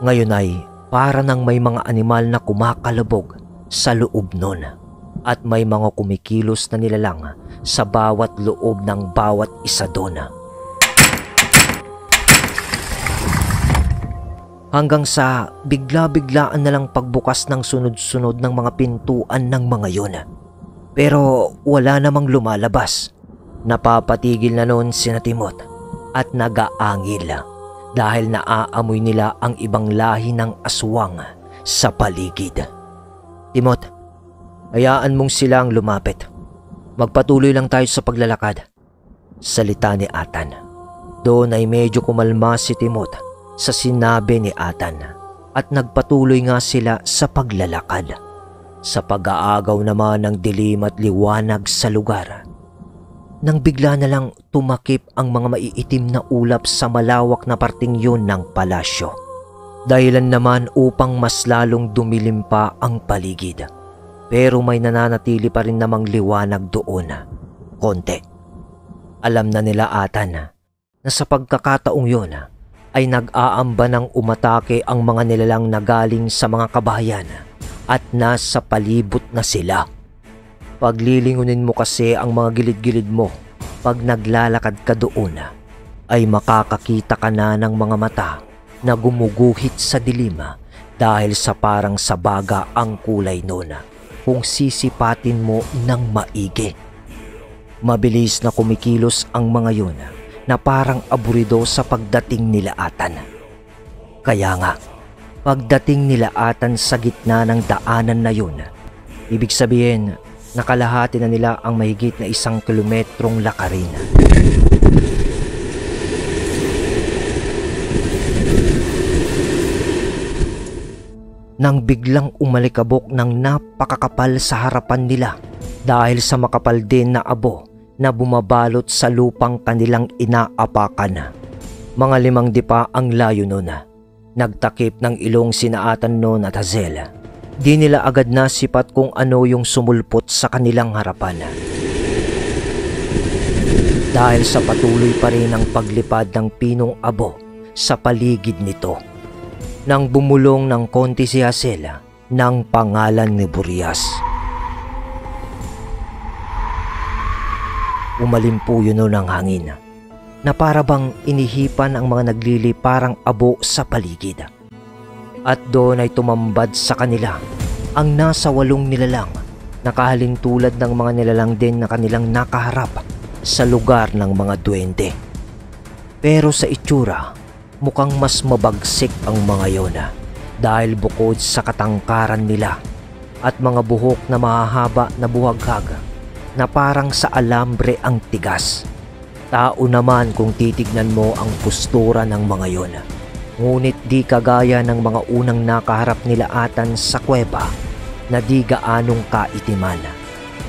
ngayon ay para nang may mga animal na kumakalabog sa loob nun at may mga kumikilos na nilalang sa bawat loob ng bawat isa doon. Hanggang sa bigla-biglaan na lang pagbukas ng sunod-sunod ng mga pintuan ng mga yun. Pero wala namang lumalabas. Napapatigil na noon sina Timot at nagaangil dahil naaamoy nila ang ibang lahi ng aswang sa paligid. Timot, hayaan mong silang lumapit. Magpatuloy lang tayo sa paglalakad. Salita ni Atan. Doon ay medyo kumalma si Timot sa sinabi ni Atan at nagpatuloy nga sila sa paglalakad. Sa pag-aagaw naman ng dilim at liwanag sa lugar, nang bigla na lang tumakip ang mga maiitim na ulap sa malawak na parting yun ng palasyo. Dahilan naman upang mas lalong dumilim pa ang paligid. Pero may nananatili pa rin namang liwanag doon. Konti. Alam na nila Atan na sa pagkakataong yun ay nag-aamba ng umatake ang mga nilalang na galing sa mga kabahayan at nasa palibot na sila. Paglilingunin mo kasi ang mga gilid-gilid mo pag naglalakad ka doon, ay makakakita ka na ng mga mata na gumuguhit sa dilim dahil sa parang sabaga ang kulay noon kung sisipatin mo ng maigi. Mabilis na kumikilos ang mga yun na parang aburido sa pagdating nila Atan. Kaya nga, pagdating nila Atan sa gitna ng daanan na yun, ibig sabihin, nakalahati na nila ang mahigit na 1 kilometrong lakarin. Nang biglang umalikabok ng napakakapal sa harapan nila dahil sa makapal din na abo na bumabalot sa lupang kanilang inaapakan. Mga 5 dipa ang layo nun. Nagtakip ng ilong sina Atan noon at Hazel. Di nila agad nasipat kung ano yung sumulpot sa kanilang harapan. Dahil sa patuloy pa rin ang paglipad ng pinong abo sa paligid nito. Nang bumulong ng konti si Hazel ng pangalan ni Burias. Umalimpuyo noon ang hangin na para bang inihipan ang mga naglili parang abo sa paligid. At doon ay tumambad sa kanila ang nasa 8 nilalang, nakahalin tulad ng mga nilalang din na kanilang nakaharap sa lugar ng mga duwende. Pero sa itsura, mukhang mas mabagsik ang mga yon dahil bukod sa katangkaran nila at mga buhok na mahahaba na buhaghag na parang sa alambre ang tigas. Tao naman kung titignan mo ang postura ng mga yon. Ngunit di kagaya ng mga unang nakaharap nila Atan sa kuweba na di gaanong kaitiman,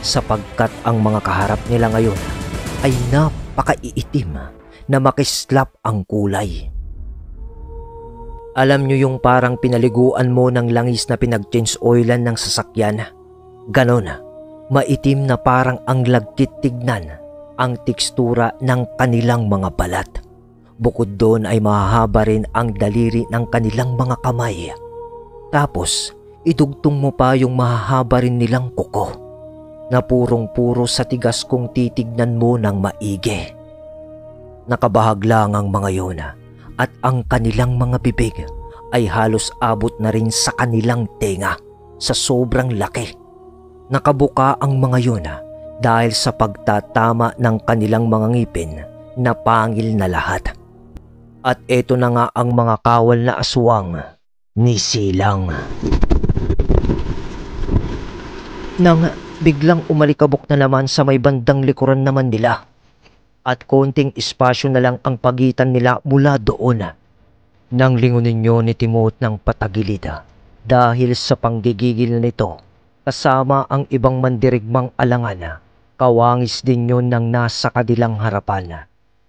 sapagkat ang mga kaharap nila ngayon ay napakaiitim na makislap ang kulay. Alam nyo yung parang pinaliguan mo ng langis na pinag-change oilan ng sasakyan? Ganon, maitim na parang ang lagkit tignan ang tekstura ng kanilang mga balat. Bukod doon ay mahahaba rin ang daliri ng kanilang mga kamay. Tapos, idugtong mo pa yung mahahaba rin nilang kuko na purong-puro sa tigas kung titignan mo ng maigi. Nakabahag lang ang mga yun at ang kanilang mga bibig ay halos abot na rin sa kanilang tenga sa sobrang laki. Nakabuka ang mga yun dahil sa pagtatama ng kanilang mga ngipin na pangil na lahat. At eto na nga ang mga kawal na aswang ni Silang. Nang biglang umalikabok na naman sa may bandang likuran naman nila at konting espasyo na lang ang pagitan nila mula doon. Nang lingunin nyo ni Timot ng patagilid dahil sa panggigigil nito kasama ang ibang mandirigmang alangan, kawangis din yun ng nasa kadilang harapan.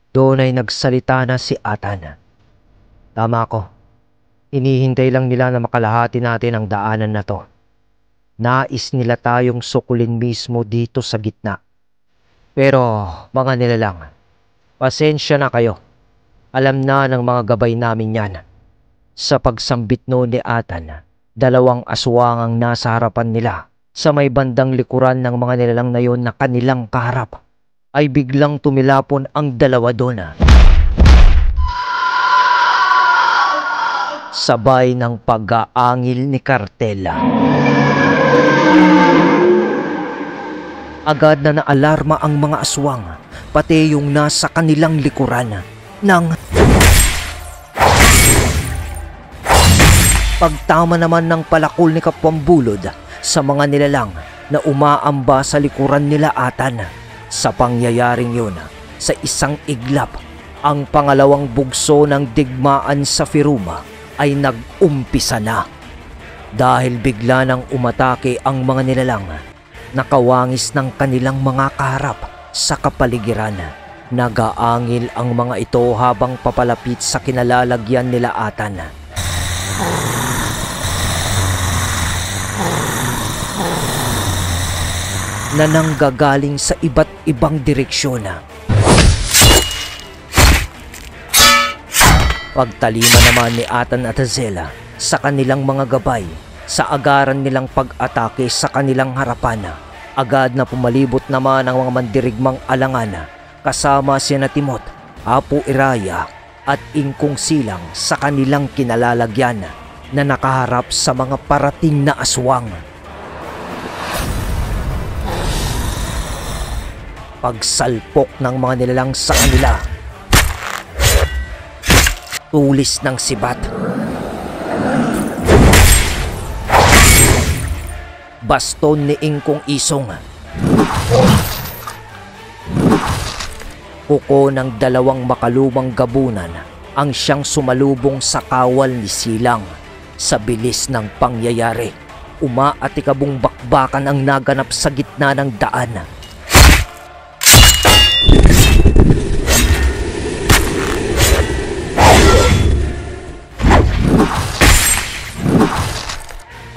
Doon ay nagsalita na si Atan. Tama ko. Hinihintay lang nila na makalahati natin ang daanan na to. Nais nila tayong sukulin mismo dito sa gitna. Pero mga nilalang, pasensya na kayo. Alam na ng mga gabay namin yan. Sa pagsambit noon ni Atan, 2 aswang ang nasa harapan nila sa may bandang likuran ng mga nilalang na yon na kanilang kaharap. Ay biglang tumilapon ang 2 doon. Sabay ng pag-aangil ni Cartela. Agad na naalarma ang mga aswang, pati yung nasa kanilang likuran, nang pagtama naman ng palakol ni Kapwambulod sa mga nilalang na umaamba sa likuran nila Atan. Sa pangyayaring yun, sa isang iglap, ang pangalawang bugso ng digmaan sa Firuma ay nag-umpisa na. Dahil bigla nang umatake ang mga nilalang, nakawangis ng kanilang mga kaharap sa kapaligiran. Nagaangil ang mga ito habang papalapit sa kinalalagyan nila Atan. Na nanggagaling sa iba't ibang direksyon. Pagtalima naman ni Atan at Azela sa kanilang mga gabay sa agaran nilang pag-atake sa kanilang harapan, agad na pumalibot naman ang mga mandirigmang alangan kasama sina Timot, Apo Iraya at Ingkong Silang sa kanilang kinalalagyan na nakaharap sa mga parating na aswang. Pagsalpok ng mga nilalang sa kanila, tulis ng sibat, baston ni Ingkong Isong, kuko ng 2 makalumang gabunan ang siyang sumalubong sa kawal ni Silang. Sa bilis ng pangyayari, umaatikabong bakbakan ang naganap sa gitna ng daan.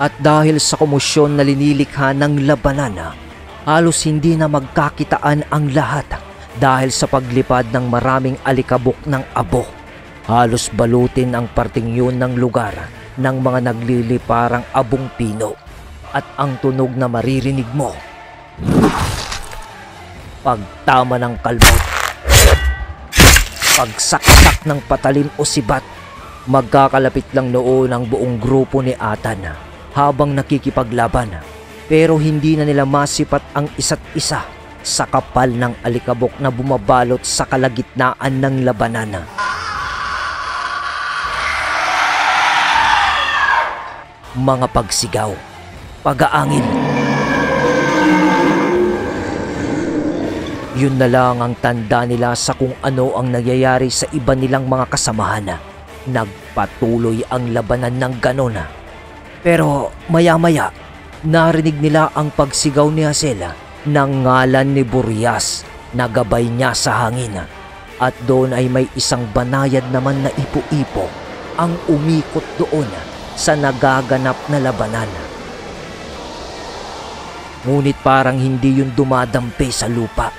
At dahil sa komosyon na linilikha ng labanan, halos hindi na magkakitaan ang lahat dahil sa paglipad ng maraming alikabok ng abo. Halos balutin ang parting yun ng lugar ng mga nagliliparang abong pino at ang tunog na maririnig mo, pagtama ng kalbot, pagsaksak ng patalim o sibat. Magkakalapit lang noon ang buong grupo ni Atan habang nakikipaglaban, pero hindi na nila masipat ang isa't isa sa kapal ng alikabok na bumabalot sa kalagitnaan ng labanan. Mga pagsigaw, pag-aangil. Yun na lang ang tanda nila sa kung ano ang nangyayari sa iba nilang mga kasamahan. Nagpatuloy ang labanan ng ganon. Pero maya-maya, narinig nila ang pagsigaw ni Hazel ng ngalan ni Burias na gabay niya sa hangin. At doon ay may isang banayad naman na ipo-ipo ang umikot doon sa nagaganap na labanan. Ngunit parang hindi yun dumadampi sa lupa.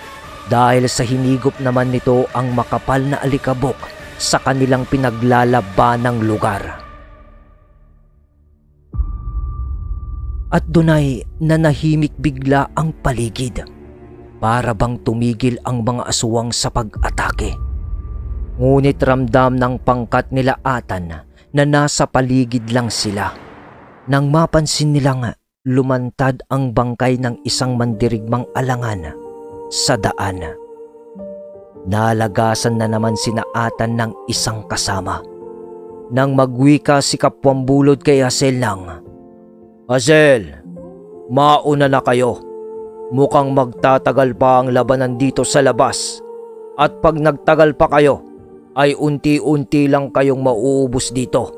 dahil sa hinigop naman nito ang makapal na alikabok sa kanilang pinaglalabanang lugar. At dunay nanahimik bigla ang paligid, para bang tumigil ang mga aswang sa pag-atake. Ngunit ramdam ng pangkat nila Atan na nasa paligid lang sila, nang mapansin nilang lumantad ang bangkay ng isang mandirigmang alangan sa daan. Nalagasan na naman sina Atan ng isang kasama. Nang magwika si Kapwambulod kay Hazel lang, "Hazel, mauna na kayo. Mukhang magtatagal pa ang labanan dito sa labas. At pag nagtagal pa kayo, ay unti-unti lang kayong mauubos dito.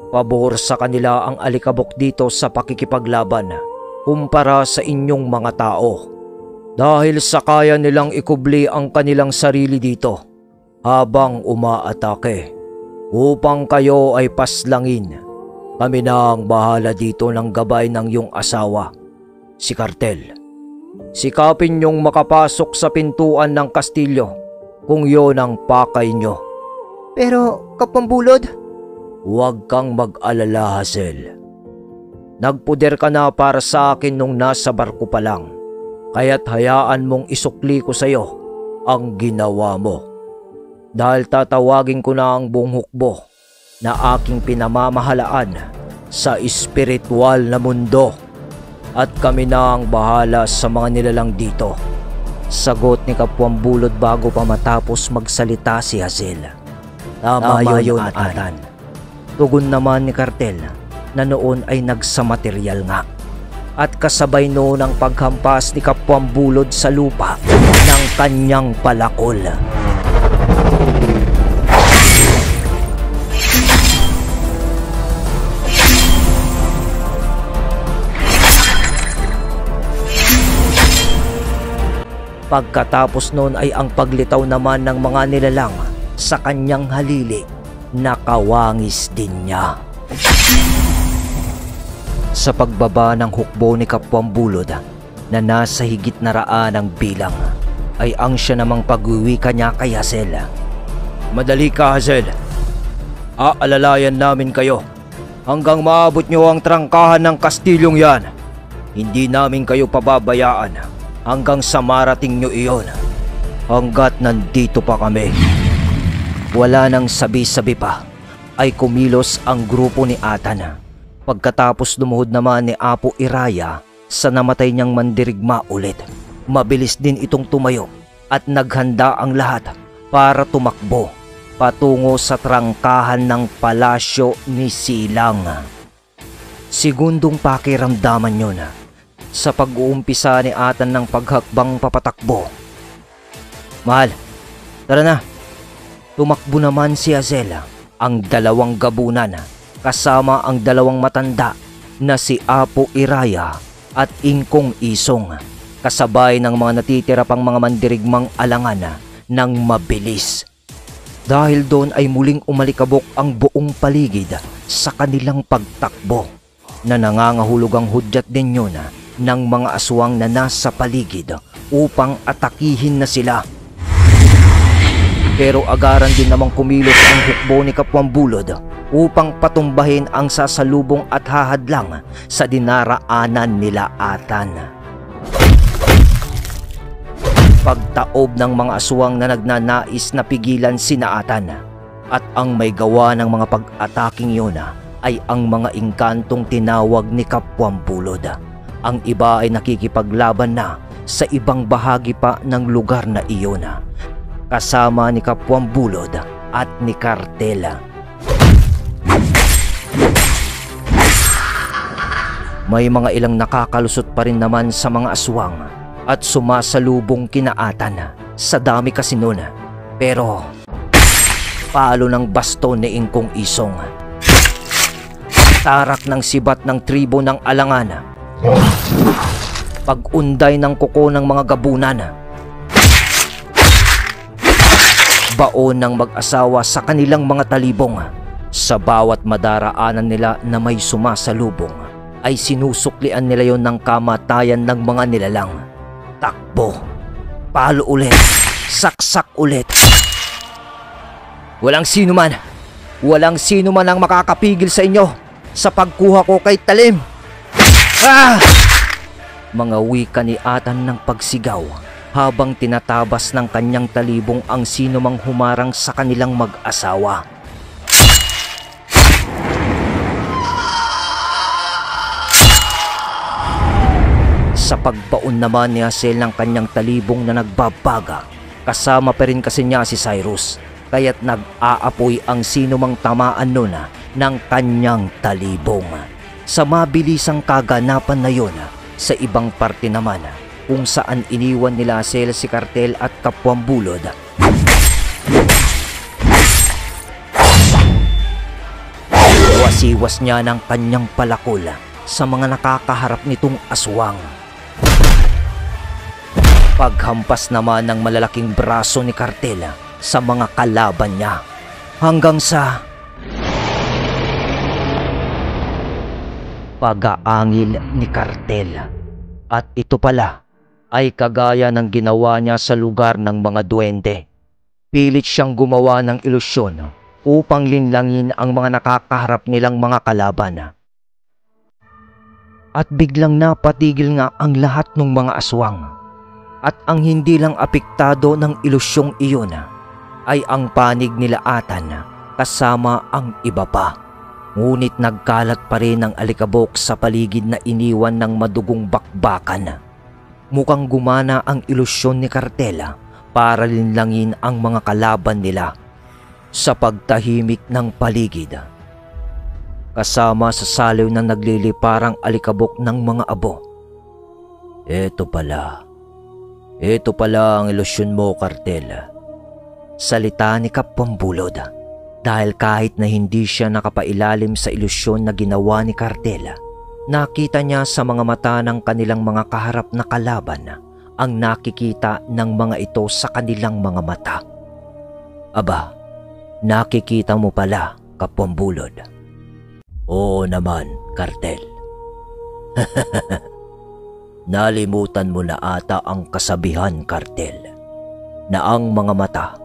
Pabor sa kanila ang alikabok dito sa pakikipaglaban kumpara sa inyong mga tao. Dahil sa kaya nilang ikubli ang kanilang sarili dito habang umaatake. Upang kayo ay paslangin, kami na ang bahala dito ng gabay ng iyong asawa, si Kartel. Sikapin niyong makapasok sa pintuan ng kastilyo kung yon ang pakay niyo." Pero, Kapwambulod, "Huwag kang mag-alala, Hazel. Nagpuder ka na para sa akin nung nasa barko pa lang, kaya't hayaan mong isukli ko sa iyo ang ginawa mo. Dahil tatawagin ko na ang buong hukbo na aking pinamamahalaan sa espiritual na mundo. At kami na ang bahala sa mga nilalang dito." Sagot ni Kapwambulod bago pa matapos magsalita si Hazel. "Tama yun, Atan." Tugon naman ni Kartel na noon ay nagsamateryal nga. At kasabay noon ang paghampas ni Kapwambulod sa lupa ng kanyang palakol. Pagkatapos noon ay ang paglitaw naman ng mga nilalang sa kanyang halili, nakawangis din niya. Sa pagbaba ng hukbo ni Kapwambulod na nasa higit na raan ang bilang, ay ang siya namang pag-uwika niya kay Hazel. "Madali ka, Hazel. Aalalayan namin kayo hanggang maabot niyo ang trangkahan ng kastilyong yan. Hindi namin kayo pababayaan hanggang sa marating nyo iyon. Hanggat nandito pa kami." Wala nang sabi-sabi pa, ay kumilos ang grupo ni Atan. Pagkatapos lumuhod naman ni Apo Iraya sa namatay niyang mandirigma ulit. Mabilis din itong tumayo at naghanda ang lahat para tumakbo patungo sa trangkahan ng palasyo ni Silang. Sigundong pakiramdaman yun sa pag-uumpisa ni Atan ng paghakbang papatakbo. "Mahal, tara na." Tumakbo naman si Hazel, ang dalawang gabunan, kasama ang dalawang matanda na si Apo Iraya at Ingkong Isong, kasabay ng mga natitira pang mga mandirigmang alangan ng mabilis. Dahil doon ay muling umalikabok ang buong paligid sa kanilang pagtakbo, na nangangahulog ang hudyat din yun ng mga aswang na nasa paligid upang atakihin na sila. Pero agaran din namang kumilos ang hukbo ni Kapwambulod upang patumbahin ang sasalubong at hahadlang sa dinaraanan nila Atan. Pagtaob ng mga aswang na nagnanais na pigilan sina Atan, at ang may gawa ng mga pag-ataking yun ay ang mga engkantong tinawag ni Kapwambulod. Ang iba ay nakikipaglaban na sa ibang bahagi pa ng lugar na iyon, kasama ni Kapwambulod at ni Kartel. May mga ilang nakakalusot pa rin naman sa mga aswang at sumasalubong kina Atan sa dami kasi nun. Pero palo ng baston ni Ingkong Isong, tarak ng sibat ng tribo ng alangan, pag-unday ng kuko ng mga gabunan, baon ng mag-asawa sa kanilang mga talibong. Sa bawat madaraanan nila na may sumasalubong ay sinusuklian nila yon ng kamatayan ng mga nilalang. Takbo! palo ulit, saksak ulit. Walang sino man ang makakapigil sa inyo sa pagkuha ko kay Talim. Ah! Mga wika ni Atan ng pagsigaw habang tinatabas ng kanyang talibong ang sino mang humarang sa kanilang mag-asawa. Sa pagbaon naman ni Hazel ng kanyang talibong na nagbabaga, kasama pa rin kasi niya si Cyrus, kaya't nag-aapoy ang sino mang tamaan nun ng kanyang talibong. Sa mabilisang kaganapan na yun, sa ibang parte naman kung saan iniwan nila Hazel si Cartel at kapwang bulod, wasiwas niya ng kanyang palakol sa mga nakakaharap nitong aswang. Paghampas naman ng malalaking braso ni Cartel sa mga kalaban niya hanggang sa pag-aangil ni Cartel. At ito pala ay kagaya ng ginawa niya sa lugar ng mga duwende. Pilit siyang gumawa ng ilusyon upang linlangin ang mga nakakaharap nilang mga kalaban. At biglang napatigil nga ang lahat ng mga aswang. At ang hindi lang apektado ng ilusyong iyon ay ang panig nila Atan kasama ang iba pa. Ngunit nagkalat pa rin ang alikabok sa paligid na iniwan ng madugong bakbakan. Mukhang gumana ang ilusyon ni Cartel para linlangin ang mga kalaban nila sa pagtahimik ng paligid. Kasama sa saliw na nagliliparang alikabok ng mga abo. Ito pala ang ilusyon mo, Cartel. Salita ni Kapwang Bulod dahil kahit na hindi siya nakapailalim sa ilusyon na ginawa ni Cartel, nakita niya sa mga mata ng kanilang mga kaharap na kalaban ang nakikita ng mga ito sa kanilang mga mata. Aba, nakikita mo pala, Kapwang Bulod. Oo naman, Cartel. Nalimutan mo na ata ang kasabihan, Cartel, na ang mga mata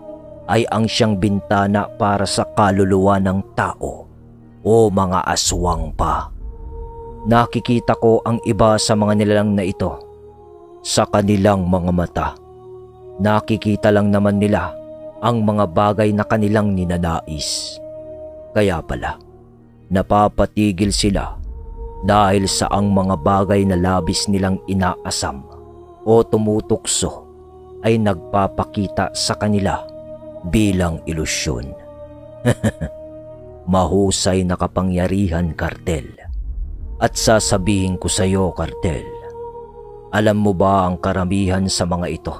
ay ang siyang bintana para sa kaluluwa ng tao o mga aswang pa. Nakikita ko ang iba sa mga nilalang na ito sa kanilang mga mata. Nakikita lang naman nila ang mga bagay na kanilang ninanais. Kaya pala, napapatigil sila dahil sa ang mga bagay na labis nilang inaasam o tumutukso ay nagpapakita sa kanila bilang ilusyon. Mahusay na kapangyarihan, Cartel. At sasabihin ko sa iyo, Cartel, alam mo ba ang karamihan sa mga ito,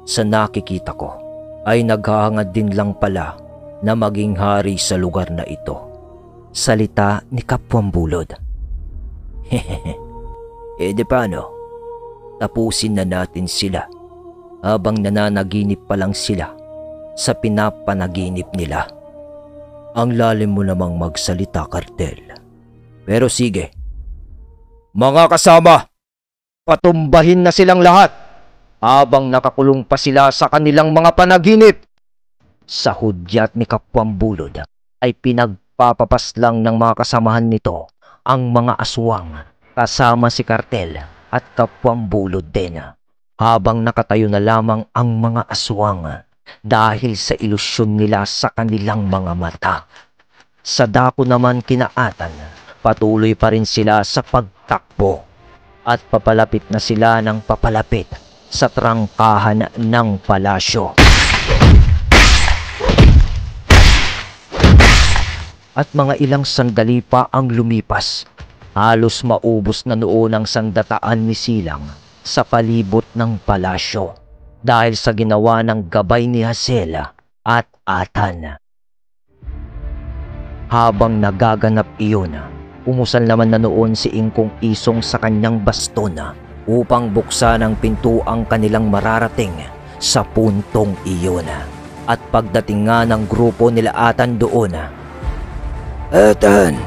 sa nakikita ko, ay naghahangad din lang pala na maging hari sa lugar na ito. Salita ni Kapwang Bulod. Di paano? Tapusin na natin sila habang nananaginip pa lang sila sa pinapanaginip nila. Ang lalim mo namang magsalita, Cartel. Pero sige, mga kasama, patumbahin na silang lahat habang nakakulong pa sila sa kanilang mga panaginip. Sa hudyat ni Kapwang Bulod ay pinagpapapas lang ng mga kasamahan nito ang mga aswang kasama si Cartel at Kapwang Bulod din, habang nakatayo na lamang ang mga aswang dahil sa ilusyon nila sa kanilang mga mata. Sa dako naman kina Atan, patuloy pa rin sila sa pagtakbo at papalapit na sila ng papalapit sa trangkahan ng palasyo. At mga ilang sandali pa ang lumipas, halos maubos na noon ang sandataan ni Silang sa palibot ng palasyo dahil sa ginawa ng gabay ni Hazel at Atan. Habang nagaganap iyon, umusal naman na noon si Ingkong Isong sa kanyang baston upang buksan ang pinto ang kanilang mararating sa puntong iyon. At pagdating nga ng grupo nila Atan doon, Atan,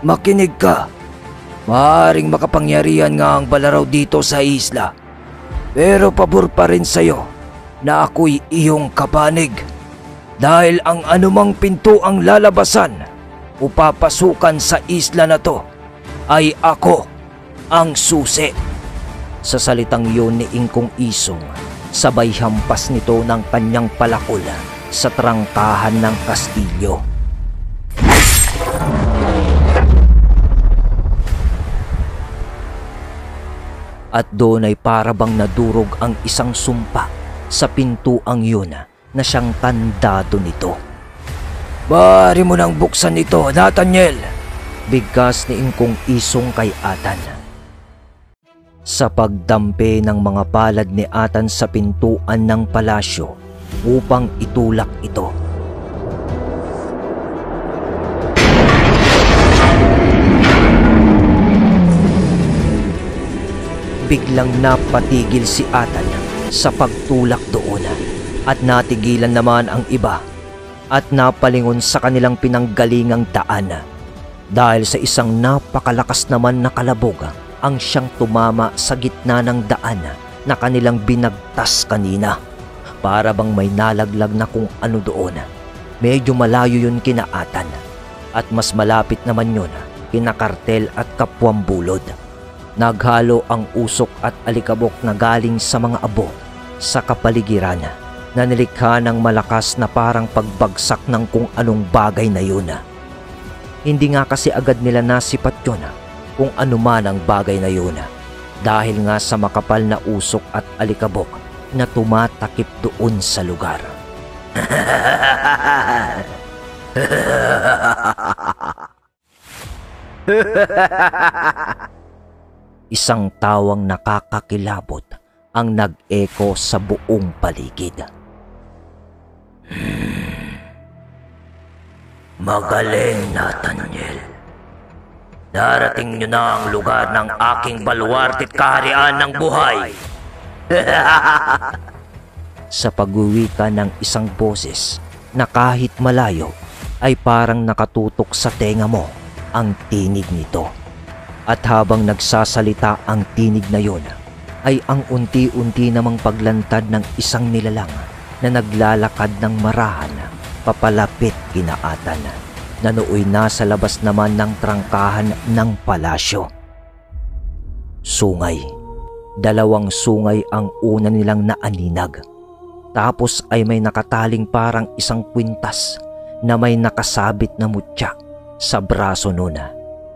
makinig ka. Maaaring makapangyarihan nga ang balaraw dito sa isla. Pero pabor pa rin sa'yo na ako'y iyong kapanig. Dahil ang anumang pintuang lalabasan o papasukan sa isla na to ay ako ang susi. Sa salitang yun ni Ingkong Isong, sabay hampas nito ng kanyang palakol sa trangkahan ng kastilyo. At doon ay parabang nadurog ang isang sumpa sa pintuang yun na siyang kandado nito. Maaari mo nang buksan ito, Nathaniel. Bigkas ni Ingkong Isong kay Atan. Sa pagdampi ng mga palad ni Atan sa pintuan ng palasyo upang itulak ito, biglang napatigil si Atan sa pagtulak doon at natigilan naman ang iba at napalingon sa kanilang pinanggalingang daan dahil sa isang napakalakas naman na kalabog ang siyang tumama sa gitna ng daan na kanilang binagtas kanina. Para bang may nalaglag na kung ano doon. Medyo malayo yun kina Atan at mas malapit naman yun kina Kartel at Kapwang Bulod. Naghalo ang usok at alikabok na galing sa mga abo sa kapaligiran na nilikha ng malakas na parang pagbagsak ng kung anong bagay na yun. Hindi nga kasi agad nila nasipat yun kung ano man ang bagay na yun dahil nga sa makapal na usok at alikabok na tumatakip doon sa lugar. Isang tawang nakakakilabot ang nag-eko sa buong paligid. Magaling, Nathaniel. Darating nyo na ang lugar ng aking baluarte at kaharian ng buhay. Sa pagwiwika ng isang boses na kahit malayo ay parang nakatutok sa tenga mo ang tinig nito. At habang nagsasalita ang tinig na yon ay ang unti-unti namang paglantad ng isang nilalang na naglalakad ng marahan papalapit kina Atan na nooy nasa labas naman ng trangkahan ng palasyo. Sungay. 2 sungay ang una nilang naaninag. Tapos ay may nakataling parang isang kwintas na may nakasabit na mutya sa braso nun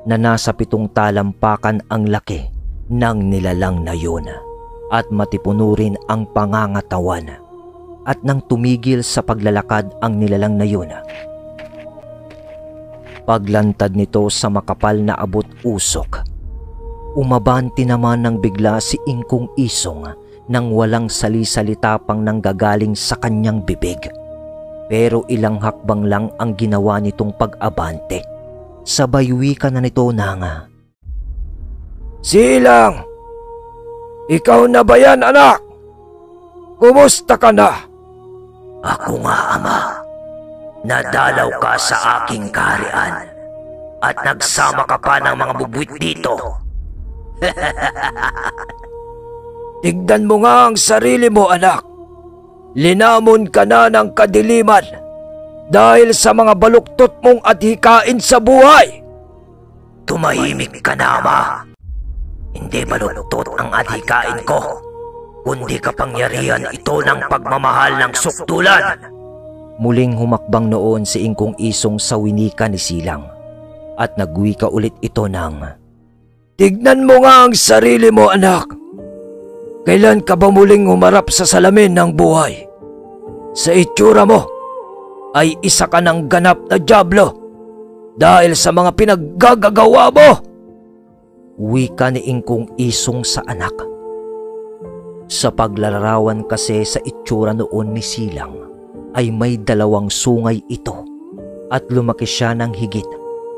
na nasa 7 talampakan ang laki ng nilalang na yun at matipuno rin ang pangangatawan. At nang tumigil sa paglalakad ang nilalang na yun, paglantad nito sa makapal na abot usok, umabanti naman ng bigla si Ingkong Isong nang walang sali-salita pang nanggagaling sa kanyang bibig. Pero ilang hakbang lang ang ginawa nitong pag-abante. Sabay wika na nito na nga, Silang! Ikaw na ba yan, anak? Kumusta ka na? Ako nga, Ama. Nadalaw ka sa aking kaharian at nagsama ka pa ng mga bubwit dito. Tignan mo nga ang sarili mo, anak. Linamon ka na ng kadiliman dahil sa mga baluktot mong adhikain sa buhay. Tumahimik ka na, Ama. Hindi baluktot ang adhikain ko, kundi kapangyarihan ito ng pagmamahal ng sukdulan. Muling humakbang noon si Ingkong Isong sa winika ni Silang at nagwika ulit ito ng, Tignan mo nga ang sarili mo, anak. Kailan ka ba muling humarap sa salamin ng buhay? Sa itsura mo ay isa ka ng ganap na dyablo dahil sa mga pinaggagawa mo. Wika ni Ingkong Isong sa anak. Sa paglalarawan kasi sa itsura noon ni Silang ay may 2 sungay ito at lumaki siya ng higit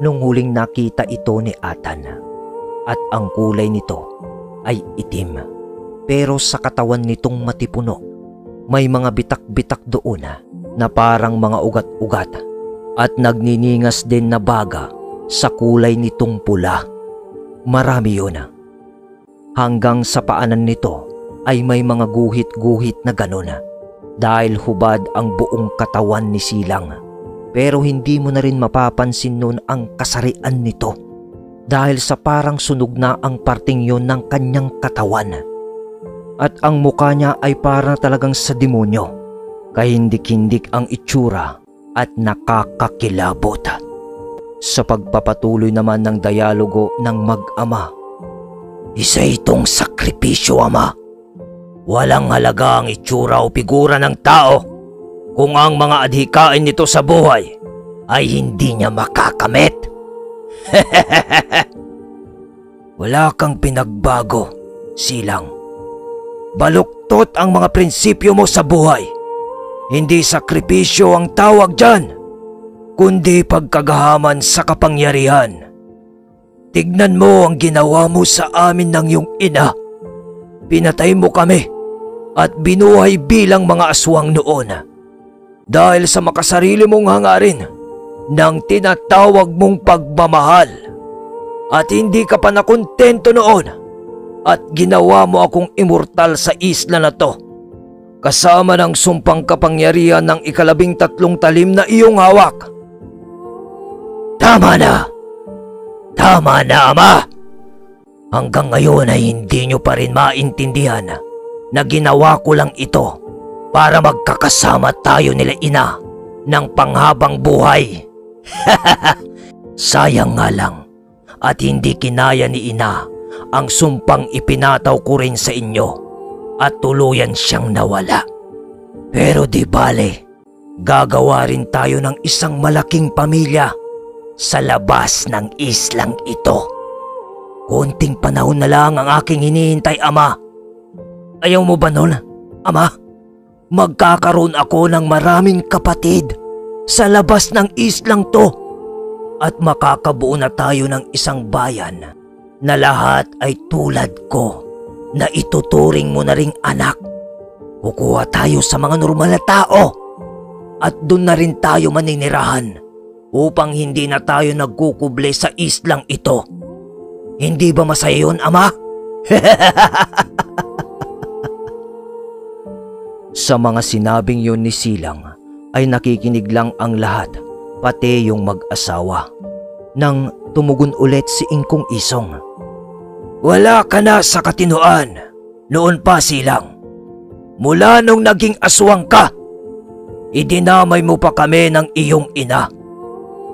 nung huling nakita ito ni Atan. At ang kulay nito ay itim, pero sa katawan nitong matipuno may mga bitak-bitak doon na parang mga ugat-ugat at nagniningas din na baga sa kulay nitong pula. Marami yun. Hanggang sa paanan nito ay may mga guhit-guhit na ganon dahil hubad ang buong katawan ni Silang. Pero hindi mo na rin mapapansin nun ang kasarian nito dahil sa parang sunog na ang parting yon ng kanyang katawan. At ang mukha niya ay para talagang sa demonyo. Kahindik-hindik ang itsura at nakakakilabot. Sa pagpapatuloy naman ng dialogo ng mag-ama, "Isa itong sakripisyo, Ama. Walang halaga ang itsura o figura ng tao kung ang mga adhikain nito sa buhay ay hindi niya makakamit." "Wala kang pinagbago, Silang. Baluktot ang mga prinsipyo mo sa buhay. Hindi sakripisyo ang tawag dyan, kundi pagkagahaman sa kapangyarihan. Tignan mo ang ginawa mo sa amin ng iyong ina. Pinatay mo kami at binuhay bilang mga aswang noon dahil sa makasarili mong hangarin ng tinatawag mong pagmamahal. At hindi ka pa nakontento noon at ginawa mo akong immortal sa isla na to kasama ng sumpang kapangyarihan ng 13 talim na iyong hawak. Tama na! Tama na, Ama! Hanggang ngayon ay hindi nyo pa rin maintindihan na ginawa ko lang ito para magkakasama tayo nila ina ng panghabang buhay. Sayang nga lang at hindi kinaya ni ina ang sumpang ipinataw ko rin sa inyo at tuluyan siyang nawala. Pero di bale, gagawa rin tayo ng isang malaking pamilya sa labas ng islang ito. Konting panahon na lang ang aking hinihintay, Ama. Ayaw mo ba nun, Ama? Magkakaroon ako ng maraming kapatid sa labas ng islang to at makakabuo na tayo ng isang bayan na lahat ay tulad ko na ituturing mo na ring anak. Kukuha tayo sa mga normal na tao at doon na rin tayo maninirahan upang hindi na tayo nagkukuble sa islang ito. Hindi ba masaya yun, Ama? Sa mga sinabing yun ni Silang ay nakikinig lang ang lahat, pati yung mag-asawa. Nang tumugon ulit si Ingkong Isong. Wala ka na sa katinuan noon pa, Silang. Mula nung naging aswang ka, idinamay mo pa kami ng iyong ina.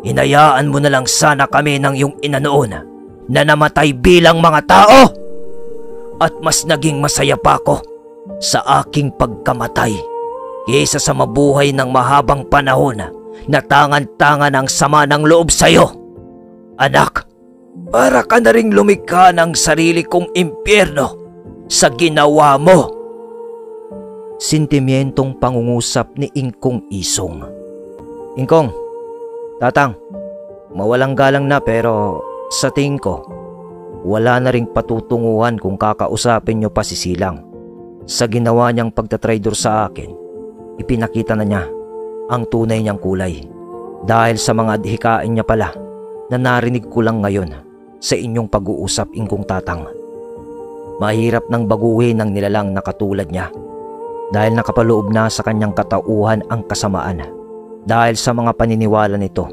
Hinayaan mo na lang sana kami ng iyong ina noon na namatay bilang mga tao. At mas naging masaya pa ako sa aking pagkamatay kaysa sa mabuhay ng mahabang panahon na tangan-tangan ang sama ng loob sa'yo. Anak, para ka na ring lumikha ng sarili kong impyerno sa ginawa mo. Sentimentong pangungusap ni Ingkong Isong. Ingkong, Tatang, mawalang galang na pero sa tingin ko, wala na ring patutunguhan kung kakausapin nyo pa si Silang. Sa ginawa niyang pagtatraidor sa akin, ipinakita na niya ang tunay niyang kulay. Dahil sa mga adhikain niya pala na narinig ko lang ngayon sa inyong pag-uusap, Ingkong Tatang. Mahirap nang baguhin ng nilalang na katulad niya dahil nakapaloob na sa kanyang katauhan ang kasamaan. Dahil sa mga paniniwala nito,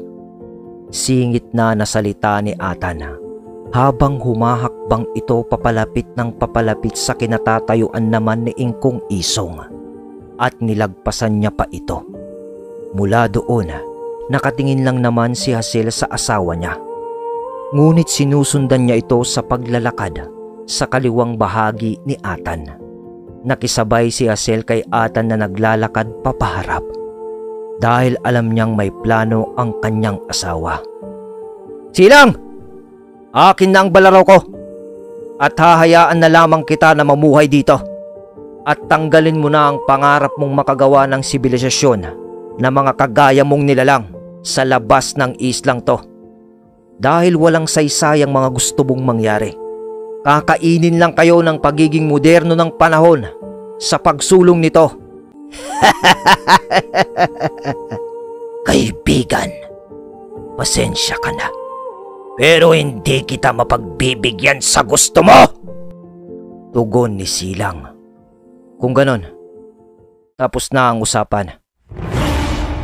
singit na nasalita ni Atan habang humahakbang ito papalapit ng papalapit sa kinatatayuan naman ni Ingkong Isong at nilagpasan niya pa ito. Mula doon, nakatingin lang naman si Hazel sa asawa niya. Ngunit sinusundan niya ito sa paglalakad sa kaliwang bahagi ni Atan. Nakisabay si Hazel kay Atan na naglalakad papaharap dahil alam niyang may plano ang kanyang asawa. Silang! Akin na ang balaraw ko at hahayaan na lamang kita na mamuhay dito at tanggalin mo na ang pangarap mong makagawa ng sibilisasyon na mga kagaya mong nilalang sa labas ng islang to. Dahil walang saysayang mga gusto mong mangyari. Kakainin lang kayo ng pagiging moderno ng panahon sa pagsulong nito. Kaibigan, pasensya ka na. Pero hindi kita mapagbibigyan sa gusto mo. Tugon ni Silang. Kung ganon, tapos na ang usapan.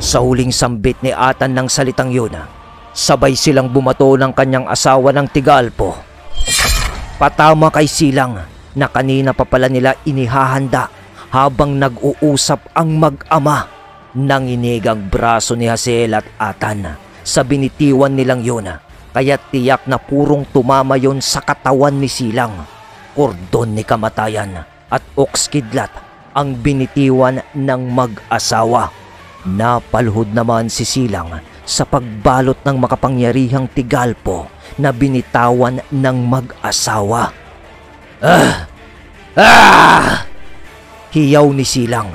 Sa huling sambit ni Atan ng salitang yun, sabay silang bumato ng kanyang asawa ng Tigalpo. Patama kay Silang na kanina pa pala nila inihahanda habang nag-uusap ang mag-ama. Nanginig ang braso ni Hazael at Atan sa binitiwan nilang yun, kaya tiyak na purong tumama yon sa katawan ni Silang. Kordon ni kamatayan at oxkidlat ang binitiwan ng mag-asawa. Napalhod naman si Silang sa pagbalot ng makapangyarihang Tigalpo na binitawan ng mag-asawa. Hiyaw ni Silang.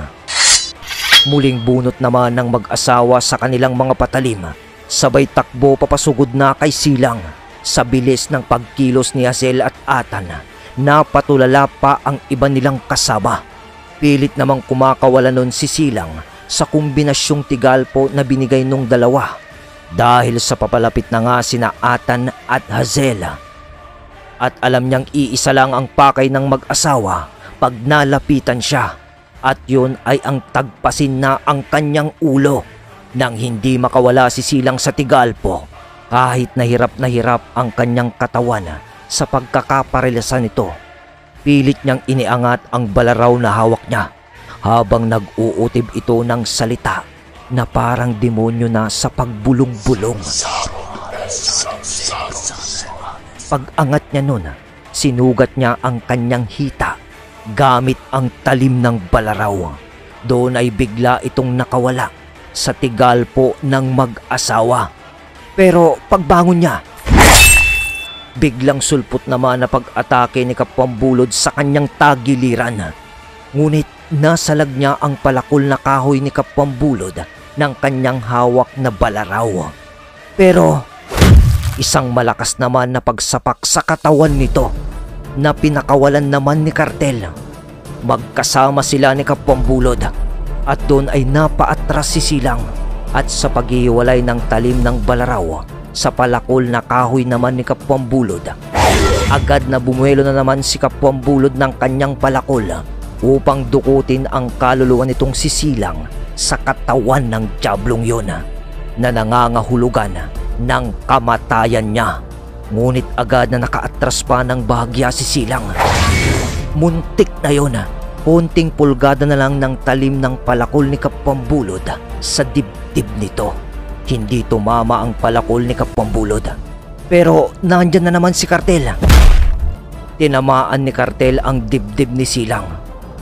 Muling bunot naman ng mag-asawa sa kanilang mga patalim. Sabay takbo papasugod na kay Silang. Sa bilis ng pagkilos ni Hazael at Atan, napatulala pa ang iba nilang kasama. Pilit namang kumakawala nun si Silang sa kombinasyong Tigalpo na binigay nung dalawa. Dahil sa papalapit na nga sina Atan at Hazael. At alam niyang iisa lang ang pakay ng mag-asawa pag nalapitan siya. At yun ay ang tagpasin na ang kanyang ulo. Nang hindi makawala si Silang sa Tigalpo, kahit na hirap ang kanyang katawan sa pagkakaparelasan nito, pilit niyang iniangat ang balaraw na hawak niya habang nag-uutib ito ng salita na parang demonyo na sa pagbulong-bulong. Pag-angat niya nun, sinugat niya ang kanyang hita gamit ang talim ng balaraw. Doon ay bigla itong nakawala sa Tigalpo ng mag-asawa. Pero pagbangon niya, biglang sulpot naman na pag-atake ni Kapwambulod sa kanyang tagiliran. Ngunit nasalag niya ang palakol na kahoy ni Kapwambulod ng kanyang hawak na balaraw. Pero isang malakas naman na pagsapak sa katawan nito na pinakawalan naman ni Kartel. Magkasama sila ni Kapwambulod at doon ay napaatras si Silang at sa paghihiwalay ng talim ng balaraw sa palakol na kahoy naman ni Kapwambulod, agad na bumuelo na naman si Kapwambulod ng kanyang palakol upang dukutin ang kaluluwa nitong si Silang sa katawan ng diablong yon na nangangahulugan ng kamatayan niya. Ngunit agad na nakaatras pa ng bahagya si Silang. Muntik na yon, konting pulgada na lang ng talim ng palakol ni Kapwambulod sa dibdib nito. Hindi tumama ang palakol ni Kapwambulod, pero nandyan na naman si Kartel. Tinamaan ni Kartel ang dibdib ni Silang.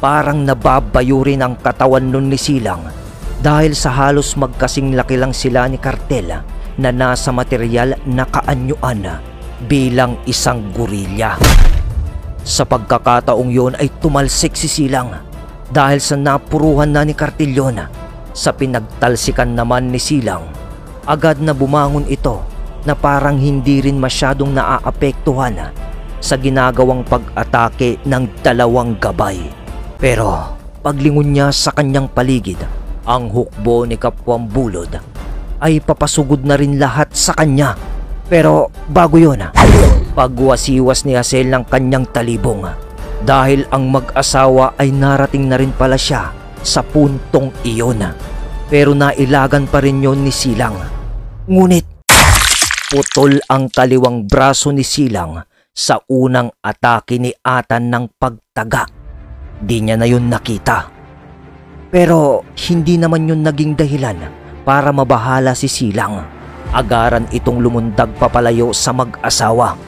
Parang nababayurin ang katawan nun ni Silang dahil sa halos magkasing laki lang sila ni Kartel na nasa material na kaanyuan bilang isang gorilya. Sa pagkakataong yon ay tumalsik si Silang dahil sa napuruhan na ni Kartel yon. Sa pinagtalsikan naman ni Silang, agad na bumangon ito na parang hindi rin masyadong naaapektuhan sa ginagawang pag-atake ng dalawang gabay. Pero paglingon niya sa kanyang paligid, ang hukbo ni Kapwambulod ay papasugod na rin lahat sa kanya. Pero bago yun, pagwasiwas ni Hazael ng kanyang talibong dahil ang mag-asawa ay narating na rin pala siya sa puntong iyon. Pero nailagan pa rin yon ni Silang. Ngunit putol ang kaliwang braso ni Silang sa unang atake ni Atan ng pagtaga. Di niya na yun nakita. Pero hindi naman yun naging dahilan para mabahala si Silang. Agaran itong lumundag papalayo sa mag-asawa.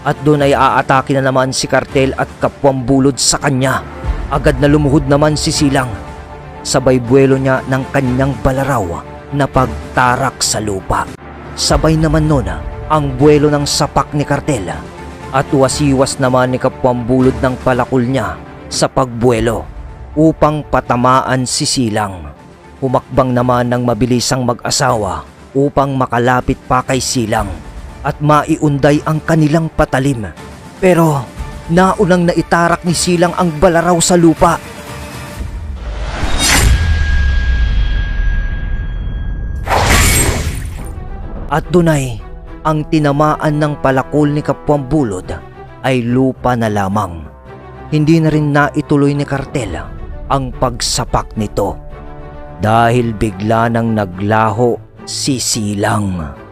At doon ay aatake na naman si Kartel at Kapwambulod sa kanya. Agad na lumuhod naman si Silang. Sabay buwelo niya ng kanyang balaraw na pagtarak sa lupa. Sabay naman nun ang buwelo ng sapak ni Kartel. At wasiwas naman ni Kapwambulod ng palakol niya sa pagbuwelo upang patamaan si Silang. Humakbang naman ng mabilisang mag-asawa upang makalapit pa kay Silang at maiunday ang kanilang patalim. Pero naunang naitarak ni Silang ang balaraw sa lupa. At dunay ang tinamaan ng palakol ni Kapwambulod ay lupa na lamang. Hindi na rin naituloy ni Kartel ang pagsapak nito dahil bigla nang naglaho si Silang.